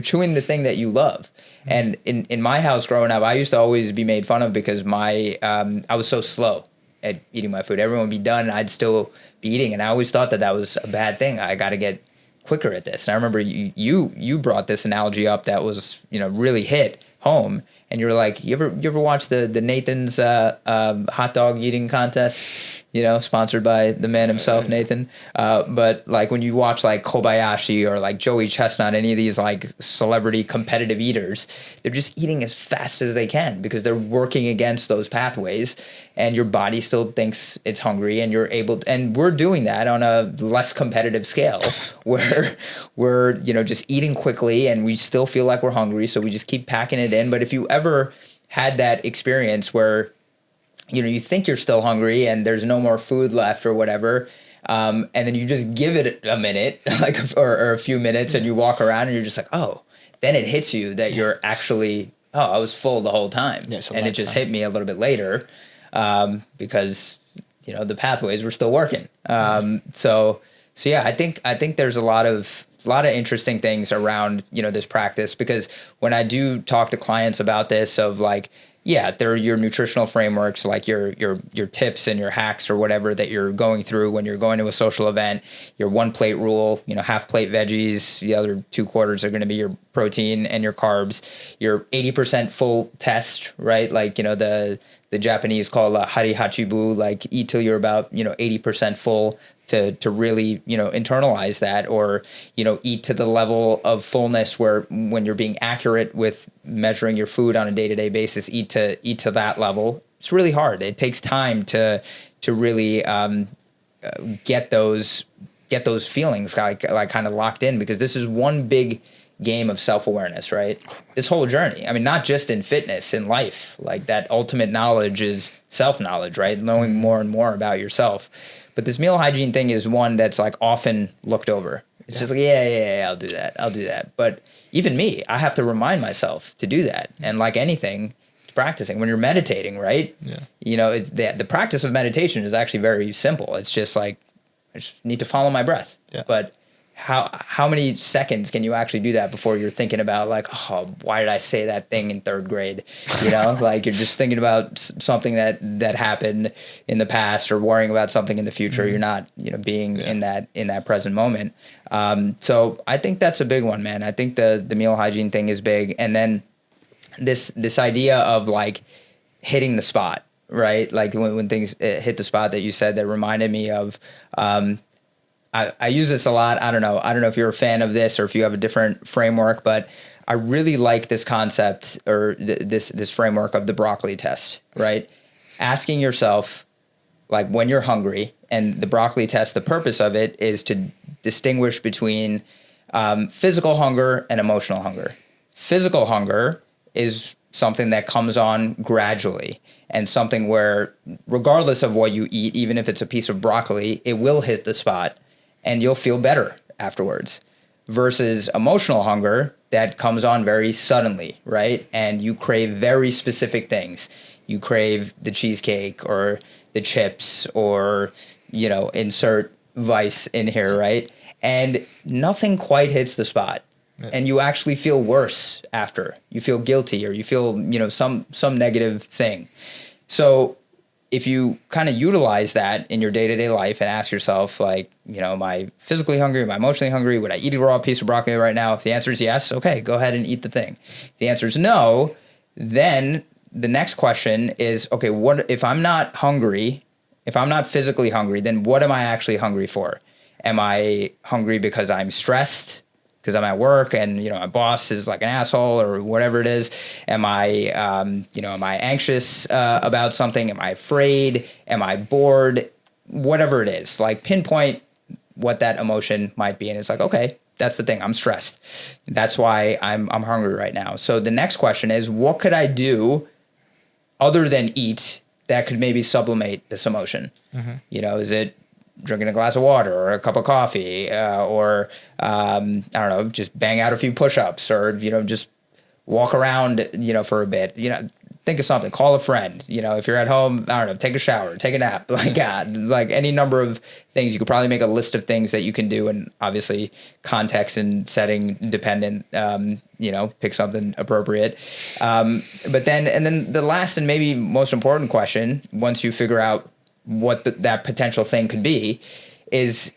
S2: chewing the thing that you love. And in my house growing up, I used to always be made fun of because I was so slow at eating my food. Everyone would be done and I'd still be eating. And I always thought that was a bad thing. I got to get quicker at this. And I remember you brought this analogy up that was, really hit home. And you were like, you ever watch the Nathan's hot dog eating contest? Sponsored by the man himself, Nathan. But like, when you watch like Kobayashi or like Joey Chestnut, any of these like celebrity competitive eaters, they're just eating as fast as they can because they're working against those pathways, and your body still thinks it's hungry, and you're able to, and we're doing that on a less competitive scale where we're, just eating quickly and we still feel like we're hungry. So we just keep packing it in. But if you ever had that experience where, you think you're still hungry and there's no more food left or whatever, and then you just give it a minute, like, or a few minutes, and you walk around and you're just like, oh, then it hits you that you're actually, I was full the whole time. And it just hit me a little bit later, because, the pathways were still working. So yeah, I think there's a lot of interesting things around, this practice, because when I do talk to clients about this, of like, they're your nutritional frameworks, like your tips and your hacks or whatever that you're going through when you're going to a social event, your 1 plate rule, half plate veggies, the other 2/4 are going to be your protein and your carbs, your 80% full test, right? Like, the Japanese call hari hachibu, like eat till you're about, 80% full to really, internalize that, or, eat to the level of fullness where when you're being accurate with measuring your food on a day-to-day basis, eat to that level. It's really hard. It takes time to really get get those feelings like kind of locked in, because this is one big game of self-awareness, right? This whole journey. I mean, not just in fitness, in life, like that ultimate knowledge is self-knowledge, right? Knowing more and more about yourself. But this meal hygiene thing is one that's like often looked over. It's just like, yeah, I'll do that. But even me, I have to remind myself to do that. And like anything, it's practicing. When you're meditating, right? Yeah. You know, it's the practice of meditation is actually very simple. It's just like, I just need to follow my breath. Yeah. But how many seconds can you actually do that before you're thinking about like, oh, why did I say that thing in third grade? You know, like you're just thinking about something that happened in the past, or worrying about something in the future. You're not, you know, being in that present moment. So I think that's a big one, man. I think the meal hygiene thing is big. And then this idea of like hitting the spot, right? Like when things hit the spot that you said, that reminded me of, I use this a lot. I don't know if you're a fan of this or if you have a different framework, but I really like this concept, or this framework of the broccoli test, right? Asking yourself, like, when you're hungry, and the broccoli test, the purpose of it is to distinguish between physical hunger and emotional hunger. Physical hunger is something that comes on gradually, and something where regardless of what you eat, even if it's a piece of broccoli, it will hit the spot and you'll feel better afterwards, versus emotional hunger that comes on very suddenly, right? And you crave very specific things. You crave the cheesecake or the chips, or, you know, insert vice in here, right? And nothing quite hits the spot. Yeah. And you actually feel worse after. You feel guilty, or you feel, you know, some negative thing. So if you kind of utilize that in your day-to-day life and ask yourself, like, you know, am I physically hungry? Am I emotionally hungry? Would I eat a raw piece of broccoli right now? If the answer is yes, okay, go ahead and eat the thing. If the answer is no, then the next question is, okay, what if I'm not hungry? If I'm not physically hungry, then what am I actually hungry for? Am I hungry because I'm stressed? Because I'm at work and, you know, my boss is like an asshole, or whatever it is. Am I anxious about something? Am I afraid? Am I bored? Whatever it is, like pinpoint what that emotion might be. And it's like, okay, that's the thing. I'm stressed. That's why I'm hungry right now. So the next question is, what could I do other than eat that could maybe sublimate this emotion? Mm-hmm. You know, is it drinking a glass of water or a cup of coffee, or I don't know, just bang out a few push-ups, or, you know, just walk around, you know, for a bit, you know, think of something, call a friend, you know, if you're at home, I don't know, take a shower, take a nap, like any number of things. You could probably make a list of things that you can do, and obviously context and setting dependent, you know, pick something appropriate. But then the last and maybe most important question, once you figure out what that potential thing could be, is,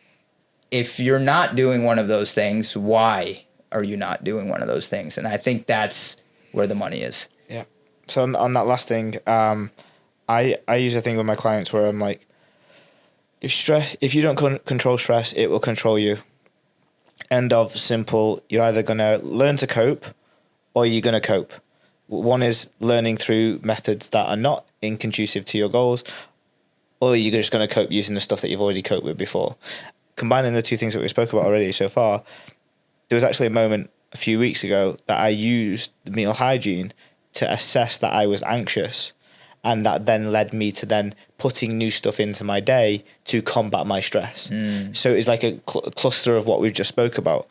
S2: if you're not doing one of those things, why are you not doing one of those things? And I think that's where the money is.
S1: Yeah. So on that last thing, I use a thing with my clients where I'm like, if you don't control stress, it will control you. End of simple. You're either going to learn to cope, or you're going to cope. One is learning through methods that are not inconducive to your goals, or you're just going to cope using the stuff that you've already coped with before. Combining the two things that we spoke about already so far, there was actually a moment a few weeks ago that I used the meal hygiene to assess that I was anxious, and that then led me to then putting new stuff into my day to combat my stress. So it's like a cluster of what we've just spoke about.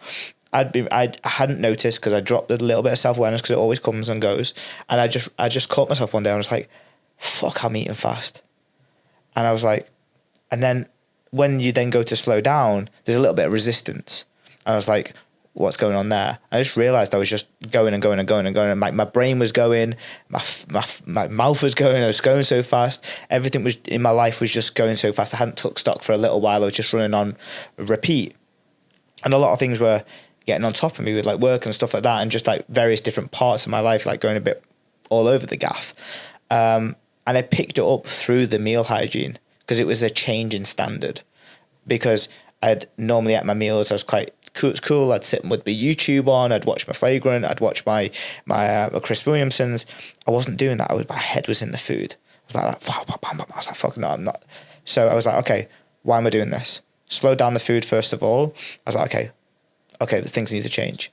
S1: I hadn't noticed, because I dropped a little bit of self-awareness, because it always comes and goes, and I just caught myself one day and I was like, fuck, I'm eating fast. And I was like, and then when you then go to slow down, there's a little bit of resistance. And I was like, what's going on there? I just realized I was just going and going and going and going. And my brain was going, my mouth was going, I was going so fast. Everything was in my life was just going so fast. I hadn't took stock for a little while. I was just running on repeat. And a lot of things were getting on top of me with like work and stuff like that, and just like various different parts of my life, like going a bit all over the gaff. And I picked it up through the meal hygiene, because it was a change in standard. Because I'd normally at my meals, I was quite cool. I'd sit with the YouTube on, I'd watch my Flagrant, I'd watch my Chris Williamson's. I wasn't doing that. My head was in the food. I was like, fuck no, I'm not. So I was like, okay, why am I doing this? slowed down the food first of all. I was like, okay, these things need to change.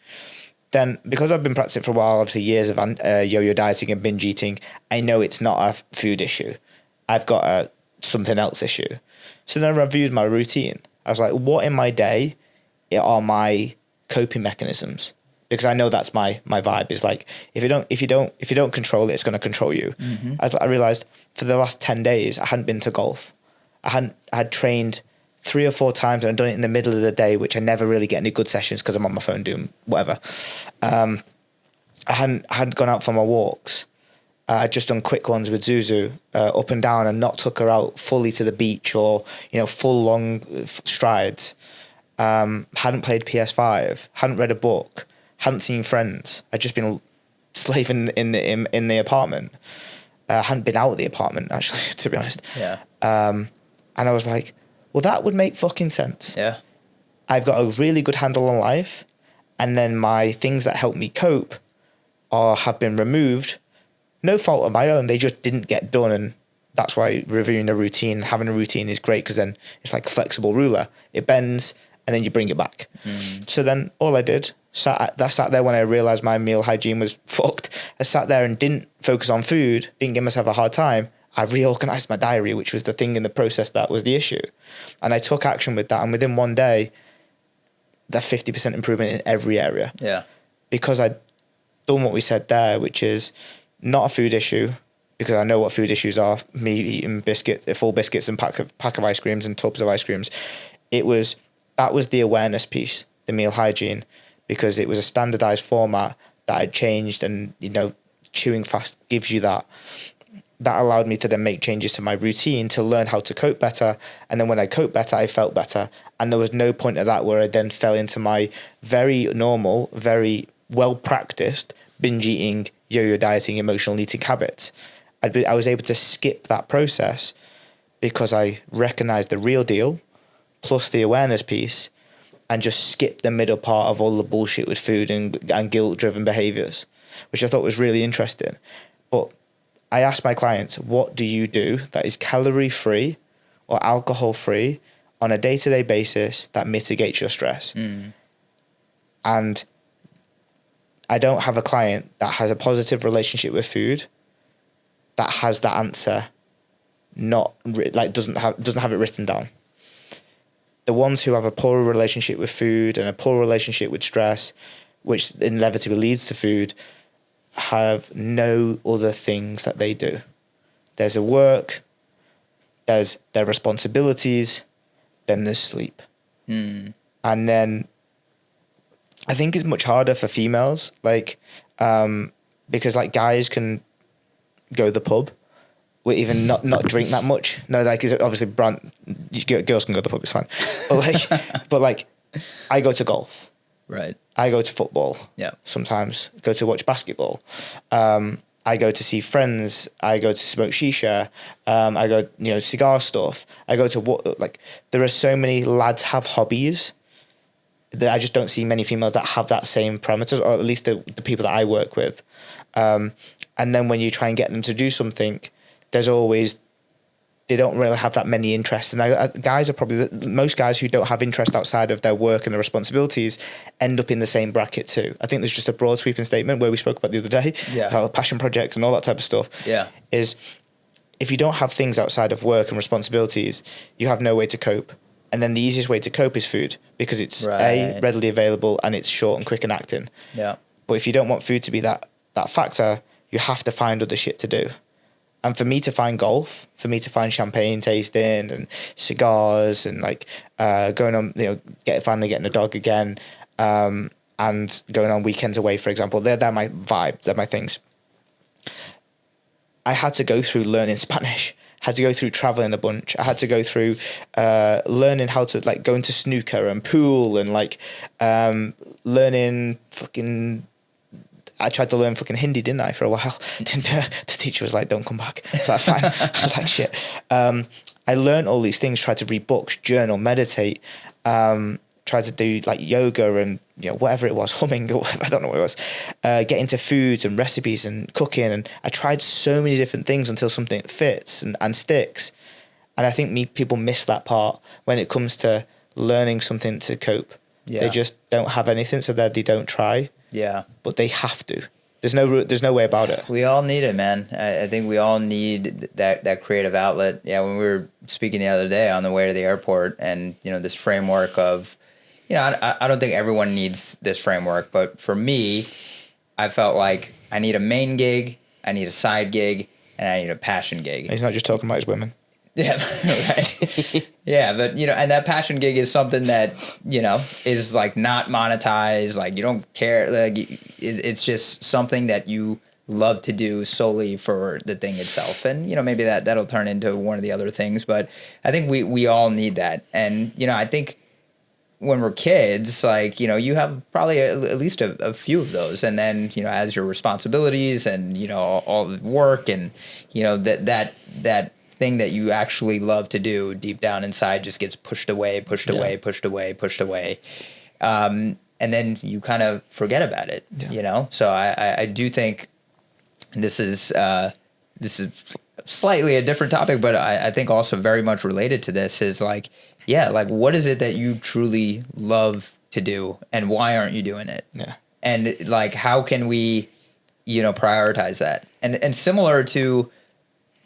S1: Then, because I've been practicing for a while, obviously years of yo-yo dieting and binge eating, I know it's not a food issue. I've got a something else issue. So then I reviewed my routine. I was like, what in my day are my coping mechanisms? Because I know that's my vibe, is like, if you don't control it, it's going to control you. Mm-hmm. I realized for the last 10 days, I hadn't been to golf. I had trained 3 or 4 times, and I'd done it in the middle of the day, which I never really get any good sessions because I'm on my phone doing whatever. I hadn't gone out for my walks. I'd just done quick ones with Zuzu, up and down, and not took her out fully to the beach or, full long strides. Hadn't played PS5, hadn't read a book, hadn't seen friends. I'd just been slaving in the apartment. Hadn't been out of the apartment, actually, to be honest.
S2: Yeah.
S1: And I was like, well, that would make fucking sense.
S2: Yeah.
S1: I've got a really good handle on life, and then my things that help me cope have been removed. No fault of my own. They just didn't get done, and that's why reviewing a routine, having a routine is great, because then it's like a flexible ruler. It bends, and then you bring it back. So then all I did, sat there when I realised my meal hygiene was fucked. I sat there and didn't focus on food, didn't give myself a hard time. I reorganised my diary, which was the thing in the process that was the issue. And I took action with that. And within one day, that 50% improvement in every area.
S2: Yeah.
S1: Because I'd done what we said there, which is not a food issue, because I know what food issues are. Me eating biscuits, full biscuits and pack of ice creams and tubs of ice creams. That was the awareness piece, the meal hygiene, because it was a standardized format that I'd changed, and, chewing fast gives you that. That allowed me to then make changes to my routine to learn how to cope better. And then when I coped better, I felt better. And there was no point of that where I then fell into my very normal, very well-practiced binge eating, yo-yo dieting, emotional eating habits. I was able to skip that process because I recognized the real deal plus the awareness piece, and just skip the middle part of all the bullshit with food and guilt-driven behaviors, which I thought was really interesting. But I ask my clients, what do you do that is calorie-free or alcohol-free on a day-to-day basis that mitigates your stress? And I don't have a client that has a positive relationship with food that has that answer, doesn't have it written down. The ones who have a poor relationship with food and a poor relationship with stress, which inevitably leads to food, have no other things that they do. There's a work, there's their responsibilities, then there's sleep. And then I think it's much harder for females, because guys can go to the pub, or even not drink that much. No, obviously girls can go to the pub, it's fine. But I go to golf.
S2: Right.
S1: I go to football. Yeah. Sometimes go to watch basketball. I go to see friends. I go to smoke shisha. I go, cigar stuff. I go to there are so many lads have hobbies that I just don't see many females that have that same parameters, or at least the people that I work with. And then when you try and get them to do something, they don't really have that many interests. And guys are probably, most guys who don't have interest outside of their work and their responsibilities end up in the same bracket too. I think there's just a broad sweeping statement where we spoke about the other day, about passion projects and all that type of stuff. Yeah. Is if you don't have things outside of work and responsibilities, you have no way to cope. And then the easiest way to cope is food, because it's readily available and it's short and quick and acting. Yeah. But if you don't want food to be that factor, you have to find other shit to do. And for me to find golf, for me to find champagne tasting and cigars and going on, finally getting a dog again, and going on weekends away, for example, they're my vibe, they're my things. I had to go through learning Spanish, had to go through traveling a bunch. I had to go through learning how to go into snooker and pool and learning fucking. I tried to learn fucking Hindi, didn't I, for a while? The teacher was like, don't come back. I was like, fine. I was like, shit. I learned all these things, tried to read books, journal, meditate, tried to do yoga and whatever it was, humming or whatever, I don't know what it was. Get into foods and recipes and cooking. And I tried so many different things until something fits and sticks. And I think people miss that part when it comes to learning something to cope.
S2: Yeah.
S1: They just don't have anything, so that they don't try.
S2: Yeah.
S1: But they have to. There's no way about it.
S2: We all need it, man. I think we all need that creative outlet. Yeah, when we were speaking the other day on the way to the airport, and this framework of, I don't think everyone needs this framework, but for me, I felt like I need a main gig, I need a side gig, and I need a passion gig.
S1: He's not just talking about his women.
S2: Yeah, right. Yeah, but and that passion gig is something that is like not monetized. Like you don't care. Like it's just something that you love to do solely for the thing itself. And maybe that'll turn into one of the other things. But I think we all need that. And I think when we're kids, like you have probably at least a few of those. And then as your responsibilities and all the work and that thing that you actually love to do deep down inside just gets pushed away. And then you kind of forget about it, So I do think this is slightly a different topic, but I think also very much related to this is like what is it that you truly love to do and why aren't you doing it?
S1: Yeah.
S2: And like, how can we, prioritize that? And similar to,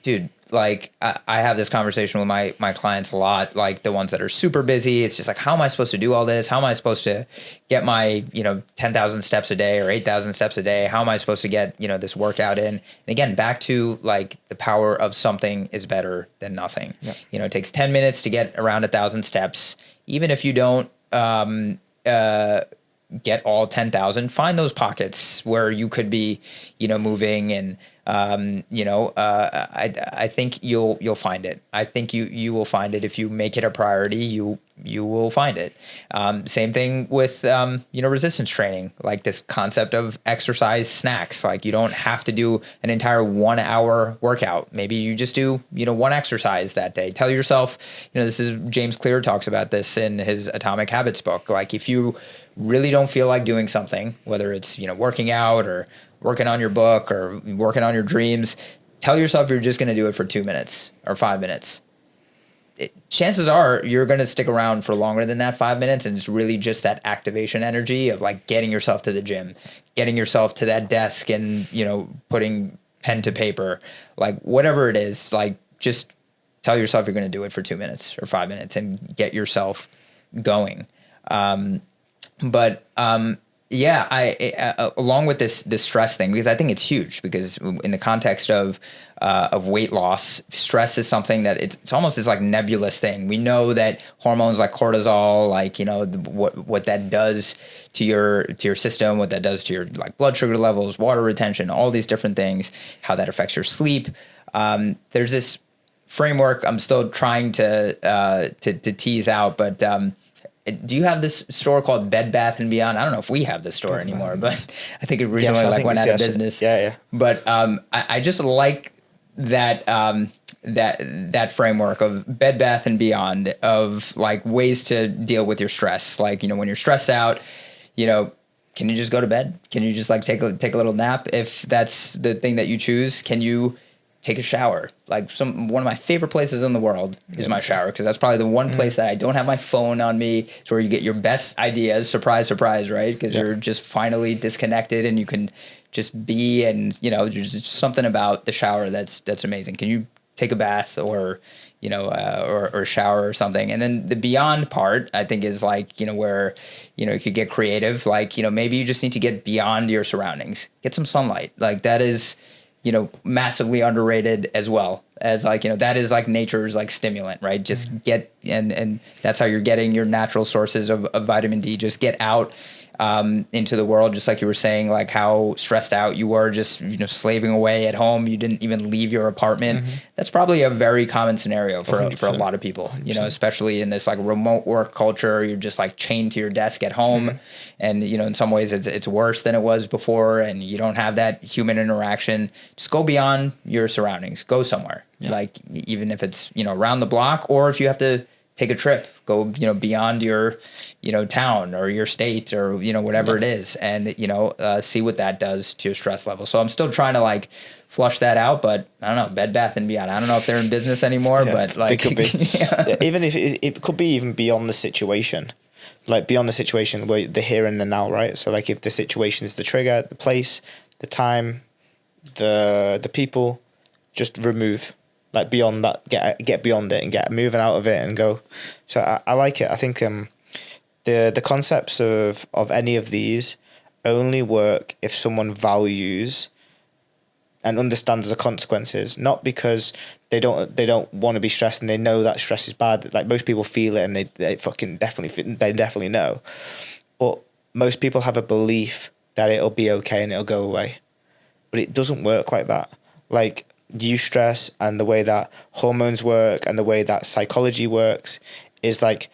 S2: dude, like I have this conversation with my clients a lot, like the ones that are super busy. It's just like, how am I supposed to do all this? How am I supposed to get my, 10,000 steps a day or 8,000 steps a day? How am I supposed to get, this workout in? And again, back to like the power of something is better than nothing. Yeah. It takes 10 minutes to get around 1,000 steps. Even if you don't, get all 10,000, find those pockets where you could be, moving and, I think you'll find it. I think you will find it. If you make it a priority, you will find it. Same thing with, resistance training, like this concept of exercise snacks. Like you don't have to do an entire 1 hour workout. Maybe you just do, one exercise that day. Tell yourself, this is James Clear talks about this in his Atomic Habits book. Like if you really don't feel like doing something, whether it's, working out or working on your book or working on your dreams, tell yourself you're just going to do it for 2 minutes or 5 minutes. Chances are you're going to stick around for longer than that 5 minutes. And it's really just that activation energy of like getting yourself to the gym, getting yourself to that desk and, putting pen to paper, like whatever it is, like just tell yourself you're going to do it for 2 minutes or 5 minutes and get yourself going. Yeah, I along with this stress thing, because I think it's huge, because in the context of weight loss, stress is something that it's almost this like nebulous thing. We know that hormones like cortisol, like what that does to your system, what that does to your like blood sugar levels, water retention, all these different things, how that affects your sleep. There's this framework I'm still trying to tease out, but. Do you have this store called Bed Bath and Beyond? I don't know if we have this store anymore, but I think it originally went out of business.
S1: Yeah.
S2: But I just like that that framework of Bed Bath and Beyond, of like ways to deal with your stress. Like when you're stressed out, can you just go to bed? Can you just like take a little nap if that's the thing that you choose? Can you take a shower? Like one of my favorite places in the world is my shower, because that's probably the one place that I don't have my phone on me. It's where you get your best ideas. Surprise, surprise, right? Because you're just finally disconnected and you can just be, and there's just something about the shower that's amazing. Can you take a bath or or shower or something? And then the beyond part, I think, is like where you could get creative. Like maybe you just need to get beyond your surroundings, get some sunlight. Like that is massively underrated, as well as like, that is like nature's like stimulant, right? Just get, and that's how you're getting your natural sources of vitamin D. Just get out into the world, just like you were saying, like how stressed out you were, just slaving away at home. You didn't even leave your apartment. That's probably a very common scenario for a lot of people.
S1: 100%.
S2: Especially in this like remote work culture. You're just like chained to your desk at home, and in some ways it's worse than it was before, and you don't have that human interaction. Just go beyond your surroundings. Go somewhere, like even if it's around the block, or if you have to take a trip, go, beyond your, town or your state or, whatever it is. And, see what that does to your stress level. So I'm still trying to like flush that out, but I don't know, Bed Bath and Beyond. I don't know if they're in business anymore, but like,
S1: they could be. Even if it could be even beyond the situation, like beyond the situation where the here and the now, right? So like if the situation is the trigger, the place, the time, the people, just remove. Like beyond that, get beyond it and get moving out of it and go. So I like it. I think the concepts of any of these only work if someone values and understands the consequences, not because they don't want to be stressed and they know that stress is bad. Like most people feel it and they definitely know, but most people have a belief that it'll be okay and it'll go away, but it doesn't work like that. Like eustress and the way that hormones work and the way that psychology works is like,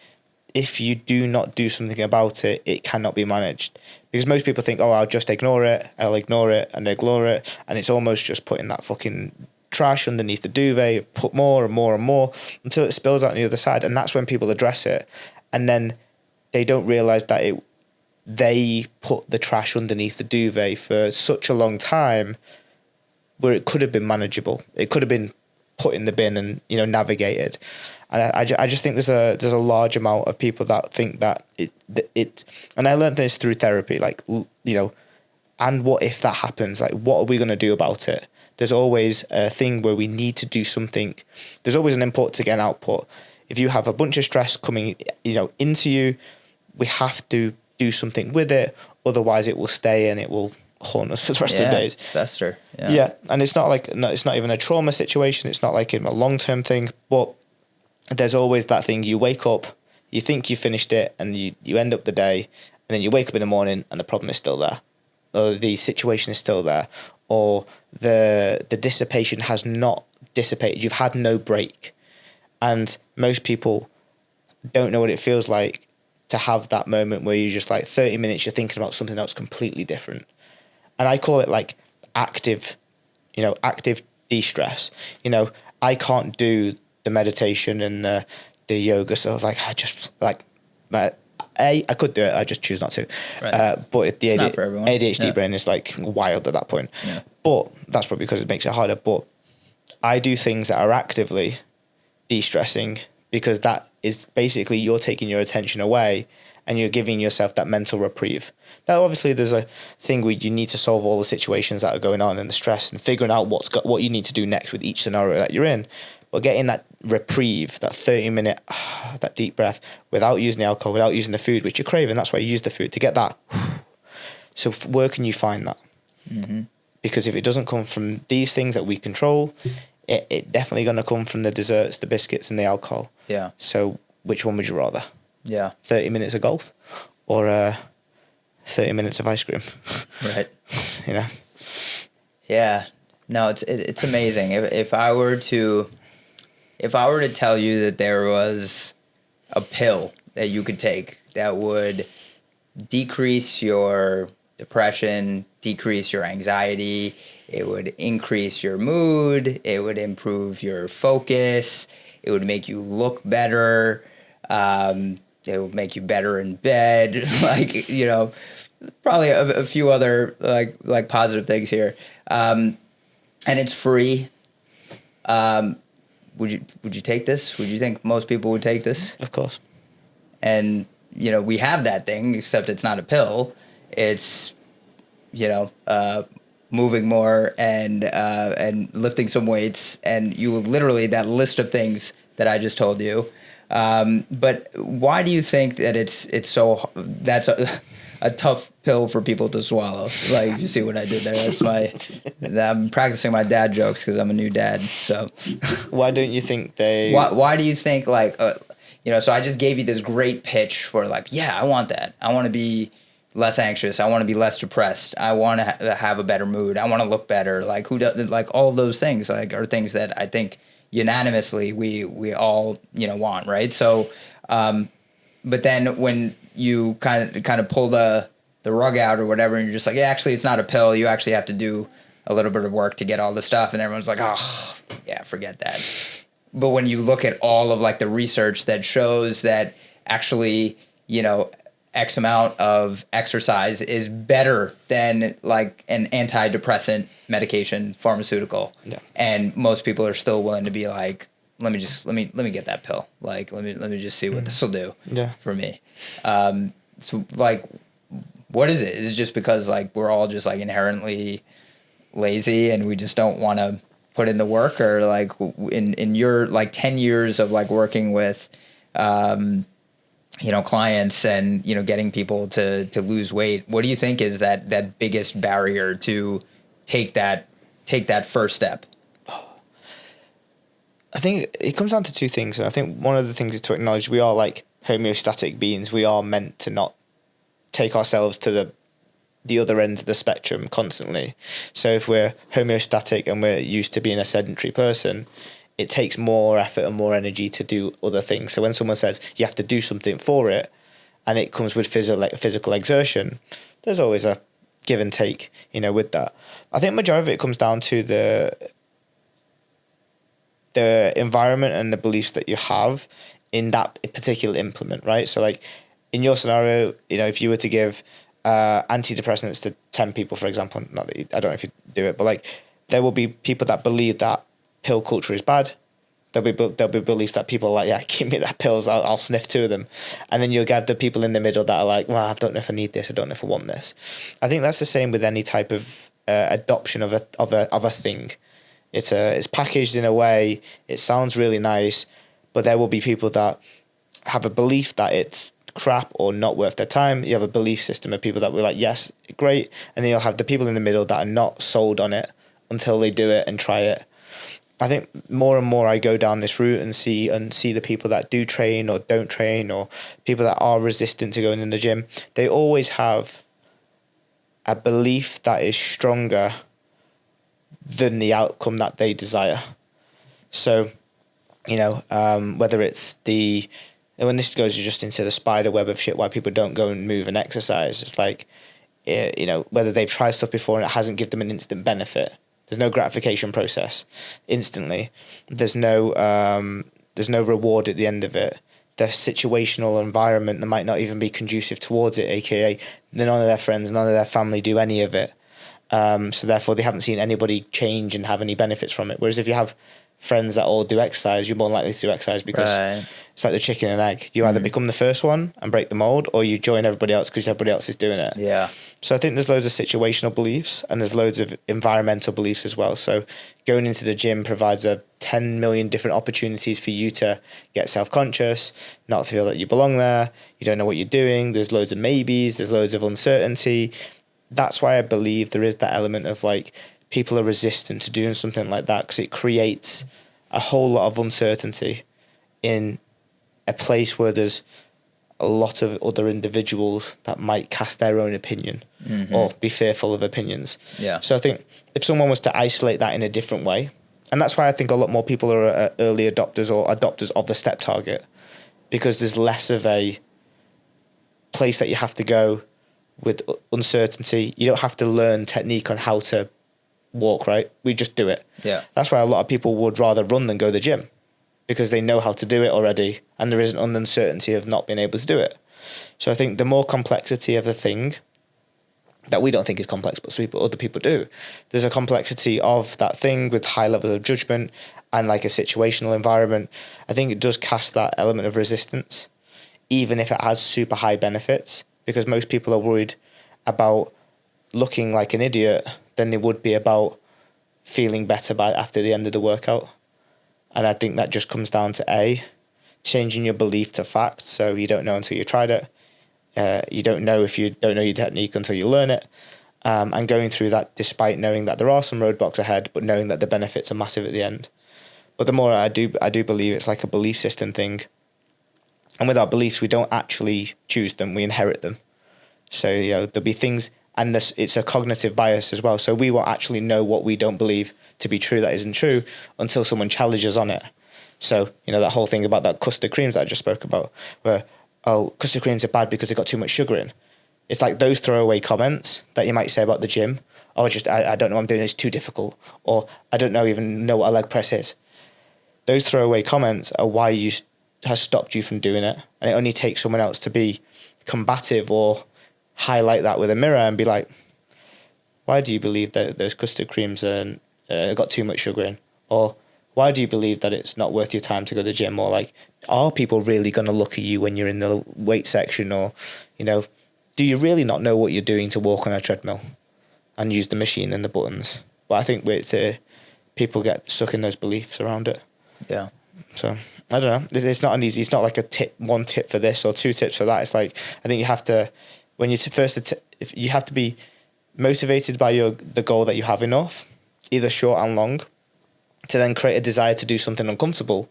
S1: if you do not do something about it, it cannot be managed. Because most people think, oh, I'll just ignore it, and it's almost just putting that fucking trash underneath the duvet, put more and more and more until it spills out on the other side. And that's when people address it. And then they don't realize that they put the trash underneath the duvet for such a long time where it could have been manageable. It could have been put in the bin and, navigated. And I just think there's a large amount of people that think that it and I learned this through therapy, like, and what if that happens? Like, what are we going to do about it? There's always a thing where we need to do something. There's always an input to get an output. If you have a bunch of stress coming, into you, we have to do something with it. Otherwise it will stay and it will haunt us for the rest of the days.
S2: Fester.
S1: Yeah. And it's not like, no, it's not even a trauma situation. It's not like a long-term thing, but there's always that thing. You wake up, you think you finished it, and you end up the day, and then you wake up in the morning and the problem is still there, or the situation is still there, or the dissipation has not dissipated. You've had no break. And most people don't know what it feels like to have that moment where you just like 30 minutes, you're thinking about something else completely different. And I call it like active de-stress. I can't do the meditation and the yoga. So like, I could do it. I just choose not to. Right. But the ADHD brain is like wild at that point. Yeah. But that's probably because it makes it harder. But I do things that are actively de-stressing, because that is basically you're taking your attention away and you're giving yourself that mental reprieve. Now, obviously, there's a thing where you need to solve all the situations that are going on and the stress and figuring out what you need to do next with each scenario that you're in. But getting that reprieve, that 30-minute, that deep breath, without using the alcohol, without using the food, which you're craving, that's why you use the food, to get that. So where can you find that? Mm-hmm. Because if it doesn't come from these things that we control, it definitely going to come from the desserts, the biscuits, and the alcohol. Yeah. So which one would you rather? Yeah. 30 minutes of golf or 30 minutes of ice cream? Right.
S2: Yeah. No, it's amazing. If I were to tell you that there was a pill that you could take that would decrease your depression, decrease your anxiety, it would increase your mood, it would improve your focus, it would make you look better, it would make you better in bed, probably a few other like positive things here, and it's free. Would you take this? Would you think most people would take this?
S1: Of course.
S2: And we have that thing, except it's not a pill. It's moving more and lifting some weights, and you literally that list of things that I just told you. But why do you think that it's so that's a tough pill for people to swallow? Like, you see what I did there? I'm practicing my dad jokes because I'm a new dad. So
S1: why don't you think they?
S2: Why do you think so I just gave you this great pitch for I want that. I want to be less anxious. I want to be less depressed. I want to have a better mood. I want to look better. Like, who does all those things are things that I think unanimously we all want, right? So but then when you kind of pull the rug out or whatever, and you're just like, yeah, actually it's not a pill, you actually have to do a little bit of work to get all the stuff, and everyone's like, oh yeah, forget that. but when you look at all of like the research that shows that actually, X amount of exercise is better than like an antidepressant medication pharmaceutical.
S1: Yeah.
S2: And most people are still willing to be like, let me get that pill. Like, let me just see what this will do for me. So like, what is it? Is it just because like we're all just like inherently lazy and we just don't want to put in the work, or like in your like 10 years of like working with, clients and, getting people to lose weight, what do you think is that biggest barrier to take that first step?
S1: I think it comes down to two things. And I think one of the things is to acknowledge we are like homeostatic beings. We are meant to not take ourselves to the other end of the spectrum constantly. So if we're homeostatic and we're used to being a sedentary person, it takes more effort and more energy to do other things. So when someone says you have to do something for it, and it comes with physical exertion, there's always a give and take, with that. I think majority of it comes down to the environment and the beliefs that you have in that particular implement, right? So like in your scenario, if you were to give antidepressants to 10 people, for example, not that I don't know if you do it, but like there will be people that believe that pill culture is bad. There'll be beliefs that people are like, yeah, give me that pills, I'll sniff two of them. And then you'll get the people in the middle that are like, well, I don't know if I need this, I don't know if I want this. I think that's the same with any type of adoption of a thing. It's packaged in a way, it sounds really nice, but there will be people that have a belief that it's crap or not worth their time. You have a belief system of people that were like, yes, great. And then you'll have the people in the middle that are not sold on it until they do it and try it. I think more and more I go down this route and see the people that do train or don't train, or people that are resistant to going in the gym. They always have a belief that is stronger than the outcome that they desire. So, whether it's when this goes just into the spider web of shit, why people don't go and move and exercise, it's like, whether they've tried stuff before and it hasn't given them an instant benefit. There's no gratification process instantly. There's no reward at the end of it. The situational environment that might not even be conducive towards it, aka none of their friends, none of their family do any of it. So therefore they haven't seen anybody change and have any benefits from it. Whereas if you have friends that all do exercise, you're more likely to do exercise because it's like the chicken and egg. You either become the first one and break the mold, or you join everybody else because everybody else is doing it.
S2: Yeah.
S1: So I think there's loads of situational beliefs and there's loads of environmental beliefs as well. So going into the gym provides 10 million different opportunities for you to get self-conscious, not feel that you belong there, you don't know what you're doing, there's loads of maybes, there's loads of uncertainty. That's why I believe there is that element of like people are resistant to doing something like that, because it creates a whole lot of uncertainty in a place where there's a lot of other individuals that might cast their own opinion or be fearful of opinions.
S2: Yeah.
S1: So I think if someone was to isolate that in a different way, and that's why I think a lot more people are early adopters or adopters of the step target, because there's less of a place that you have to go with uncertainty. You don't have to learn technique on how to walk, right? We just do it.
S2: Yeah.
S1: That's why a lot of people would rather run than go to the gym, because they know how to do it already and there isn't an uncertainty of not being able to do it. So I think the more complexity of the thing that we don't think is complex, but other people do, there's a complexity of that thing with high levels of judgment and like a situational environment. I think it does cast that element of resistance, even if it has super high benefits, because most people are worried about looking like an idiot than they would be about feeling better after the end of the workout. And I think that just comes down to changing your belief to fact. So you don't know until you tried it. You don't know if you don't know your technique until you learn it. And going through that despite knowing that there are some roadblocks ahead, but knowing that the benefits are massive at the end. But the more I do believe it's like a belief system thing. And with our beliefs, we don't actually choose them, we inherit them. So, there'll be things, and it's a cognitive bias as well. So we won't actually know what we don't believe to be true that isn't true until someone challenges on it. So, that whole thing about that custard creams that I just spoke about, where, custard creams are bad because they got too much sugar in. It's like those throwaway comments that you might say about the gym. I don't know what I'm doing, it's too difficult. Or I don't even know what a leg press is. those throwaway comments are why has stopped you from doing it. And it only takes someone else to be combative or highlight that with a mirror and be like, why do you believe that those custard creams got too much sugar in? Or why do you believe that it's not worth your time to go to the gym? Or like, are people really going to look at you when you're in the weight section? Or, do you really not know what you're doing to walk on a treadmill and use the machine and the buttons? But I think people get stuck in those beliefs around it.
S2: Yeah.
S1: So I don't know. It's not an easy. It's not like one tip for this or 2 tips for that. It's like, I think you have to, when you if you have to be motivated by the goal that you have enough, either short and long, to then create a desire to do something uncomfortable.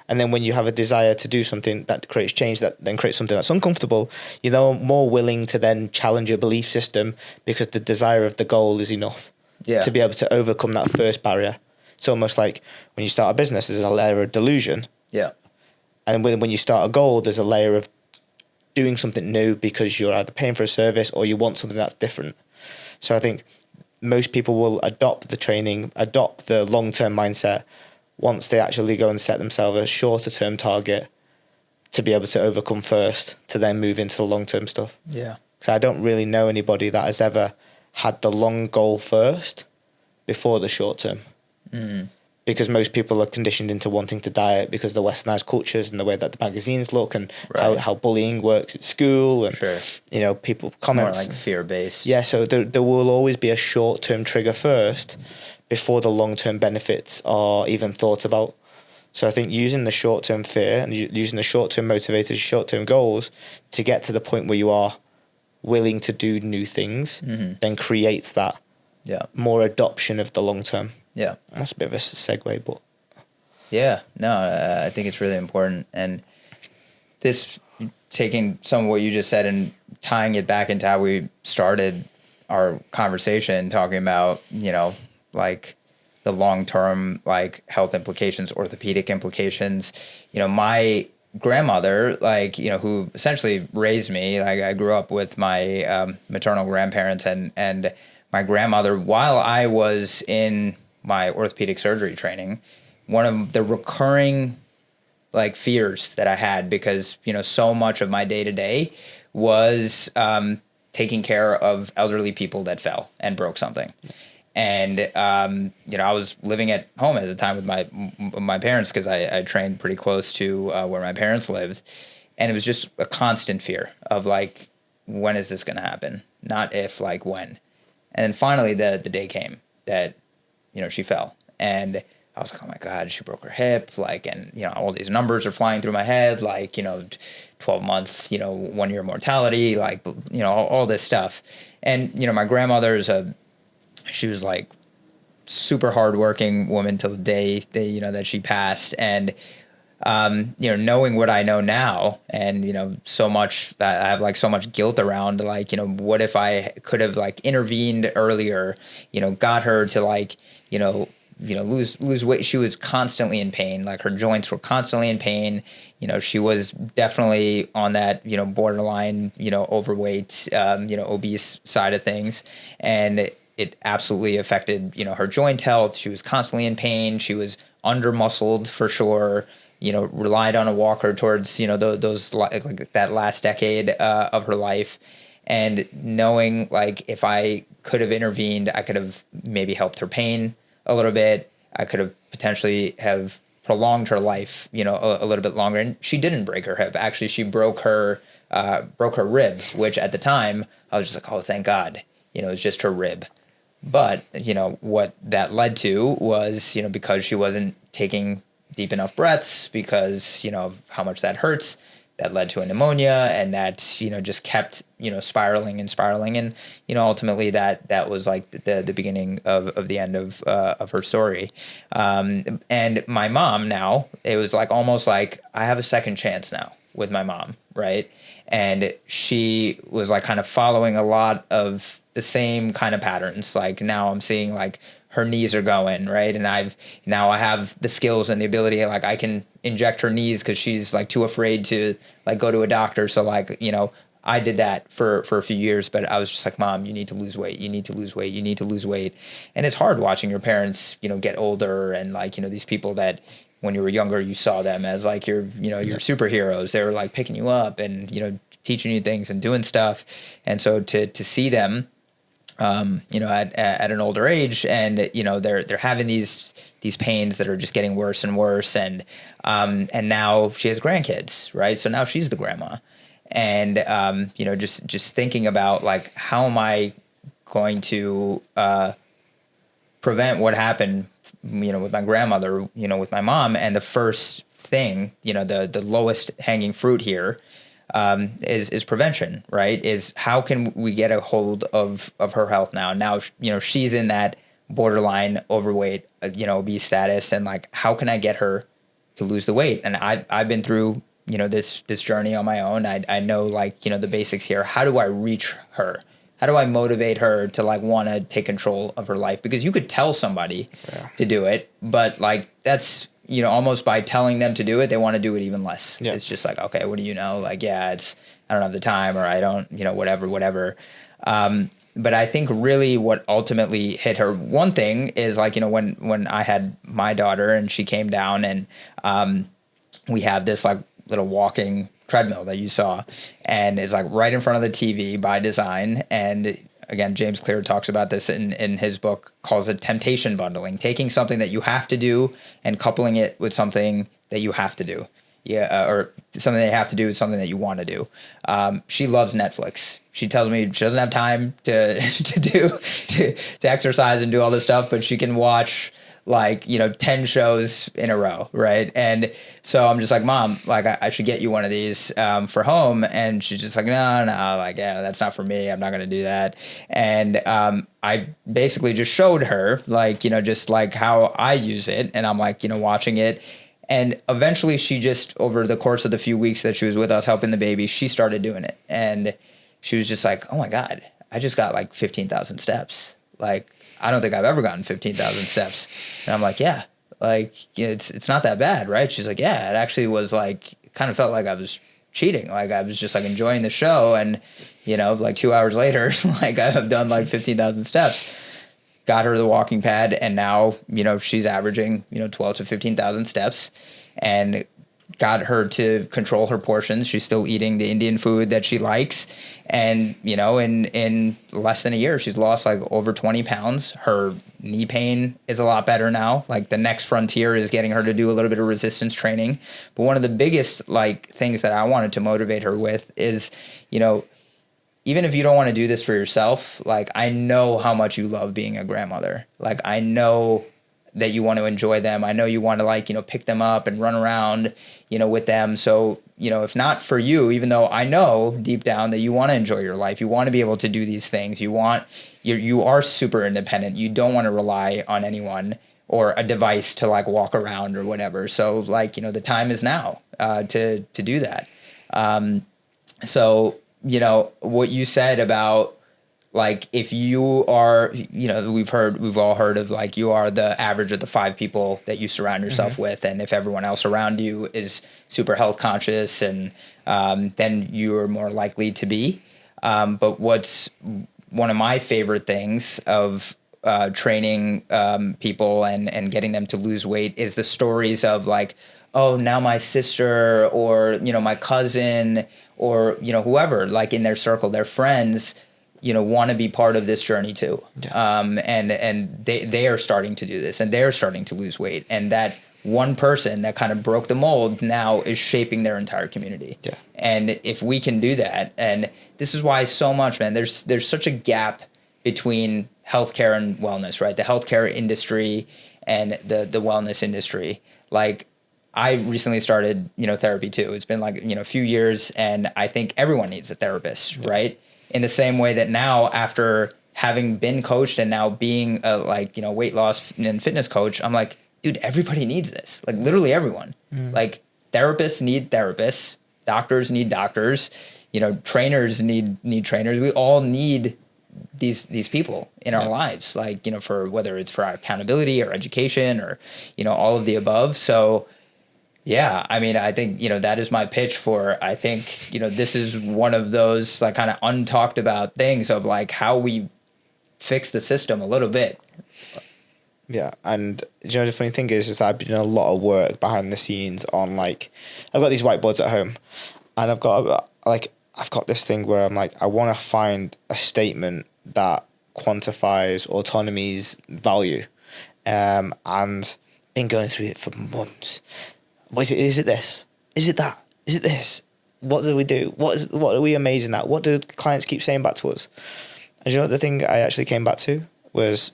S1: And then when you have a desire to do something that creates change, that then creates something that's uncomfortable, you're more willing to then challenge your belief system because the desire of the goal is enough to be able to overcome that first barrier. It's almost like when you start a business, there's a layer of delusion.
S2: Yeah.
S1: And when you start a goal, there's a layer of doing something new because you're either paying for a service or you want something that's different. So I think most people will adopt the training, adopt the long-term mindset once they actually go and set themselves a shorter-term target to be able to overcome first, to then move into the long-term stuff.
S2: Yeah.
S1: So I don't really know anybody that has ever had the long goal first before the short-term.
S2: Mm.
S1: Because most people are conditioned into wanting to diet because of the westernized cultures and the way that the magazines look and how bullying works at school and people comments.
S2: More like fear-based.
S1: Yeah, so there will always be a short-term trigger first before the long-term benefits are even thought about. So I think using the short-term fear and using the short-term motivators, short-term goals to get to the point where you are willing to do new things, then creates that more adoption of the long-term.
S2: Yeah.
S1: That's a bit of a segue, but...
S2: Yeah, no, I think it's really important. And this, taking some of what you just said and tying it back into how we started our conversation, talking about, like the long-term, like health implications, orthopedic implications. My grandmother, who essentially raised me, like I grew up with my maternal grandparents and my grandmother, while I was in my orthopedic surgery training, one of the recurring fears that I had, because, so much of my day to day was taking care of elderly people that fell and broke something. And, I was living at home at the time with my parents, because I trained pretty close to where my parents lived. And it was just a constant fear of when is this going to happen? Not if, when. And then finally the day came that, she fell, and I was like, oh my God, she broke her hip. And all these numbers are flying through my head, 12 months, 1 year mortality, all this stuff. And, my grandmother's she was super hardworking woman till the day that she passed. And, knowing what I know now, and, so much that I have so much guilt around, what if I could have intervened earlier, got her to lose weight. She was constantly in pain. Her joints were constantly in pain. She was definitely on that, borderline, overweight, obese side of things. And it absolutely affected, her joint health. She was constantly in pain. She was under-muscled for sure. Relied on a walker towards, those that last decade of her life. And knowing if I could have intervened, I could have maybe helped her pain a little bit. I could have potentially have prolonged her life, a little bit longer. And she didn't break her hip. Actually, she broke her rib, which at the time I was just like, oh, thank God, it's just her rib. But, what that led to was, because she wasn't taking deep enough breaths, because, of how much that hurts, that led to a pneumonia, and that, just kept, spiraling. And, ultimately that was the beginning of the end of her story. And my mom now, it was almost like I have a second chance now with my mom. Right. And she was kind of following a lot of the same kind of patterns. Now I'm seeing her knees are going, right? And I have the skills and the ability, I can inject her knees because she's too afraid to go to a doctor. So I did that for a few years, but I was just like, Mom, you need to lose weight. You need to lose weight. You need to lose weight. And it's hard watching your parents, get older, and these people that when you were younger, you saw them as like your superheroes. They were like picking you up and, teaching you things and doing stuff. And so to see them, at an older age, and they're having these pains that are just getting worse and worse, and now she has grandkids, right? So now she's the grandma, and just thinking about like, how am I going to prevent what happened, with my grandmother, with my mom, and the first thing, the lowest hanging fruit here is prevention, right? Is how can we get a hold of her health now? Now, she's in that borderline overweight, obese status, and like, how can I get her to lose the weight? And I've been through, this journey on my own. I know like, the basics here. How do I reach her? How do I motivate her to like want to take control of her life? Because you could tell somebody to do it, but like that's, almost by telling them to do it, they want to do it even less. Yeah. It's just like, okay, what do you know? Like, I don't have the time, or I don't, whatever. But I think really what ultimately hit her, one thing is like, when I had my daughter and she came down, and we have this like little walking treadmill that you saw, and is like right in front of the TV by design. And again, James Clear talks about this in his book, calls it temptation bundling, taking something that you have to do and coupling it with something that you have to do. Or something that you have to do with something that you want to do. She loves Netflix. She tells me she doesn't have time to exercise and do all this stuff, but she can watch like, 10 shows in a row. Right. And so I'm just like, Mom, like I should get you one of these, for home. And she's just like, no, like, that's not for me. I'm not going to do that. And, I basically just showed her like, just like how I use it. And I'm like, watching it. And eventually she just, over the course of the few weeks that she was with us helping the baby, she started doing it. And she was just like, oh my God, I just got like 15,000 steps. Like, I don't think I've ever gotten 15,000 steps. And I'm like, yeah, like, it's not that bad, right? She's like, yeah, it actually was like, kind of felt like I was cheating. Like I was just like enjoying the show. And, like 2 hours later, like I have done like 15,000 steps, got her the walking pad. And now, she's averaging, 12 to 15,000 steps, and got her to control her portions. She's still eating the Indian food that she likes. And, in less than a year, she's lost like over 20 pounds. Her knee pain is a lot better now. Like the next frontier is getting her to do a little bit of resistance training. But one of the biggest like things that I wanted to motivate her with is, even if you don't want to do this for yourself, like I know how much you love being a grandmother. Like I know that you want to enjoy them. I know you want to like, pick them up and run around, with them. So, if not for you, even though I know deep down that you want to enjoy your life, you want to be able to do these things. You are super independent. You don't want to rely on anyone or a device to like walk around or whatever. So like, the time is now, to do that. So, what you said about, like, if you are, we've all heard of like, you are the average of the 5 people that you surround yourself with. And if everyone else around you is super health conscious, and then you're more likely to be. But what's one of my favorite things of training people and getting them to lose weight is the stories of like, oh, now my sister or, my cousin or, whoever, like in their circle, their friends, want to be part of this journey too. Yeah. And they are starting to do this, and they're starting to lose weight. And that one person that kind of broke the mold now is shaping their entire community. Yeah. And if we can do that, and this is why so much, man, there's such a gap between healthcare and wellness, right? The healthcare industry and the wellness industry. Like, I recently started, therapy too. It's been like, a few years, and I think everyone needs a therapist, right? In the same way that now, after having been coached and now being a weight loss and fitness coach, I'm like, dude, everybody needs this. Like literally everyone. Like therapists need therapists, doctors need doctors, trainers need trainers. We all need these people in our lives, like, for whether it's for our accountability or education or, all of the above. So yeah, I mean, I think, that is my pitch for, I think, this is one of those like kind of untalked about things of like how we fix the system a little bit.
S1: Yeah, and you know the funny thing is I've been doing a lot of work behind the scenes on like, I've got these whiteboards at home, and I've got this thing where I'm like, I want to find a statement that quantifies autonomy's value, and been going through it for months. What is it? Is it this? Is it that? Is it this? What do we do? What are we amazing at? What do clients keep saying back to us? And you know what the thing I actually came back to was,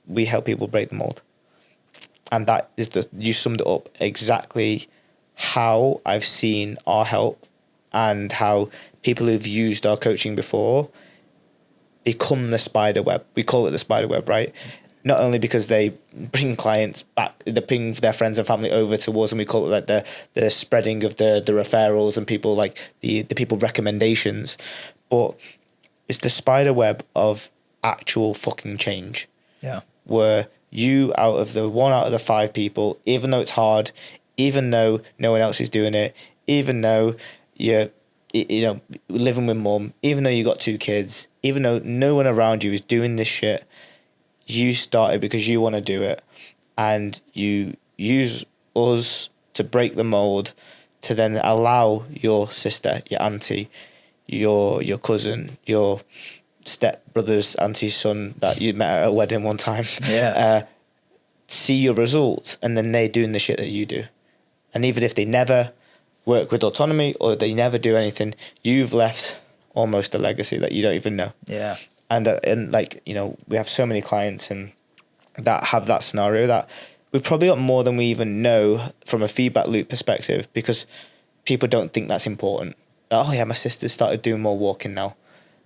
S1: we help people break the mold. And that is you summed it up exactly how I've seen our help and how people who've used our coaching before become the spider web. We call it the spider web, right? Not only because they bring clients back, they bring their friends and family over towards, and we call it like the spreading of the referrals and people like the people recommendations, but it's the spider web of actual fucking change.
S2: Yeah.
S1: Where you, out of the 5 people, even though it's hard, even though no one else is doing it, even though you're living with mum, even though you got 2 kids, even though no one around you is doing this shit, you started because you want to do it, and you use us to break the mold, to then allow your sister, your auntie, your cousin, your step brother's auntie's son that you met at a wedding one time, see your results, and then they doing the shit that you do. And even if they never work with autonomy or they never do anything, you've left almost a legacy that you don't even know.
S2: Yeah.
S1: And like, you know, we have so many clients and that have that scenario that we've probably got more than we even know from a feedback loop perspective, because people don't think that's important. Oh yeah, my sister's started doing more walking now.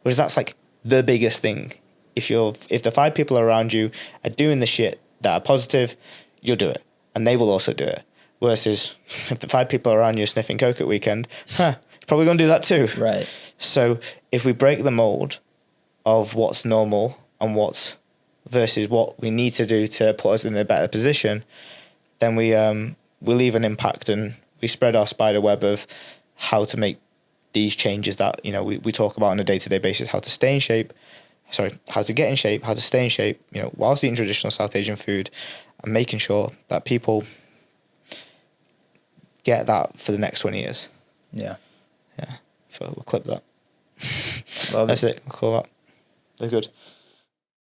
S1: Whereas that's like the biggest thing. If the 5 people around you are doing the shit that are positive, you'll do it. And they will also do it. Versus if the 5 people around you are sniffing coke at weekend, you're probably going to do that too.
S2: Right.
S1: So if we break the mold of what's normal and what's versus what we need to do to put us in a better position, then we leave an impact, and we spread our spider web of how to make these changes that, you know, we talk about on a day-to-day basis, how to stay in shape, how to get in shape, how to stay in shape, you know, whilst eating traditional South Asian food, and making sure that people get that for the next 20 years.
S2: Yeah.
S1: Yeah. So we'll clip that.
S2: Love
S1: That's
S2: it.
S1: it. We'll call that. They're good.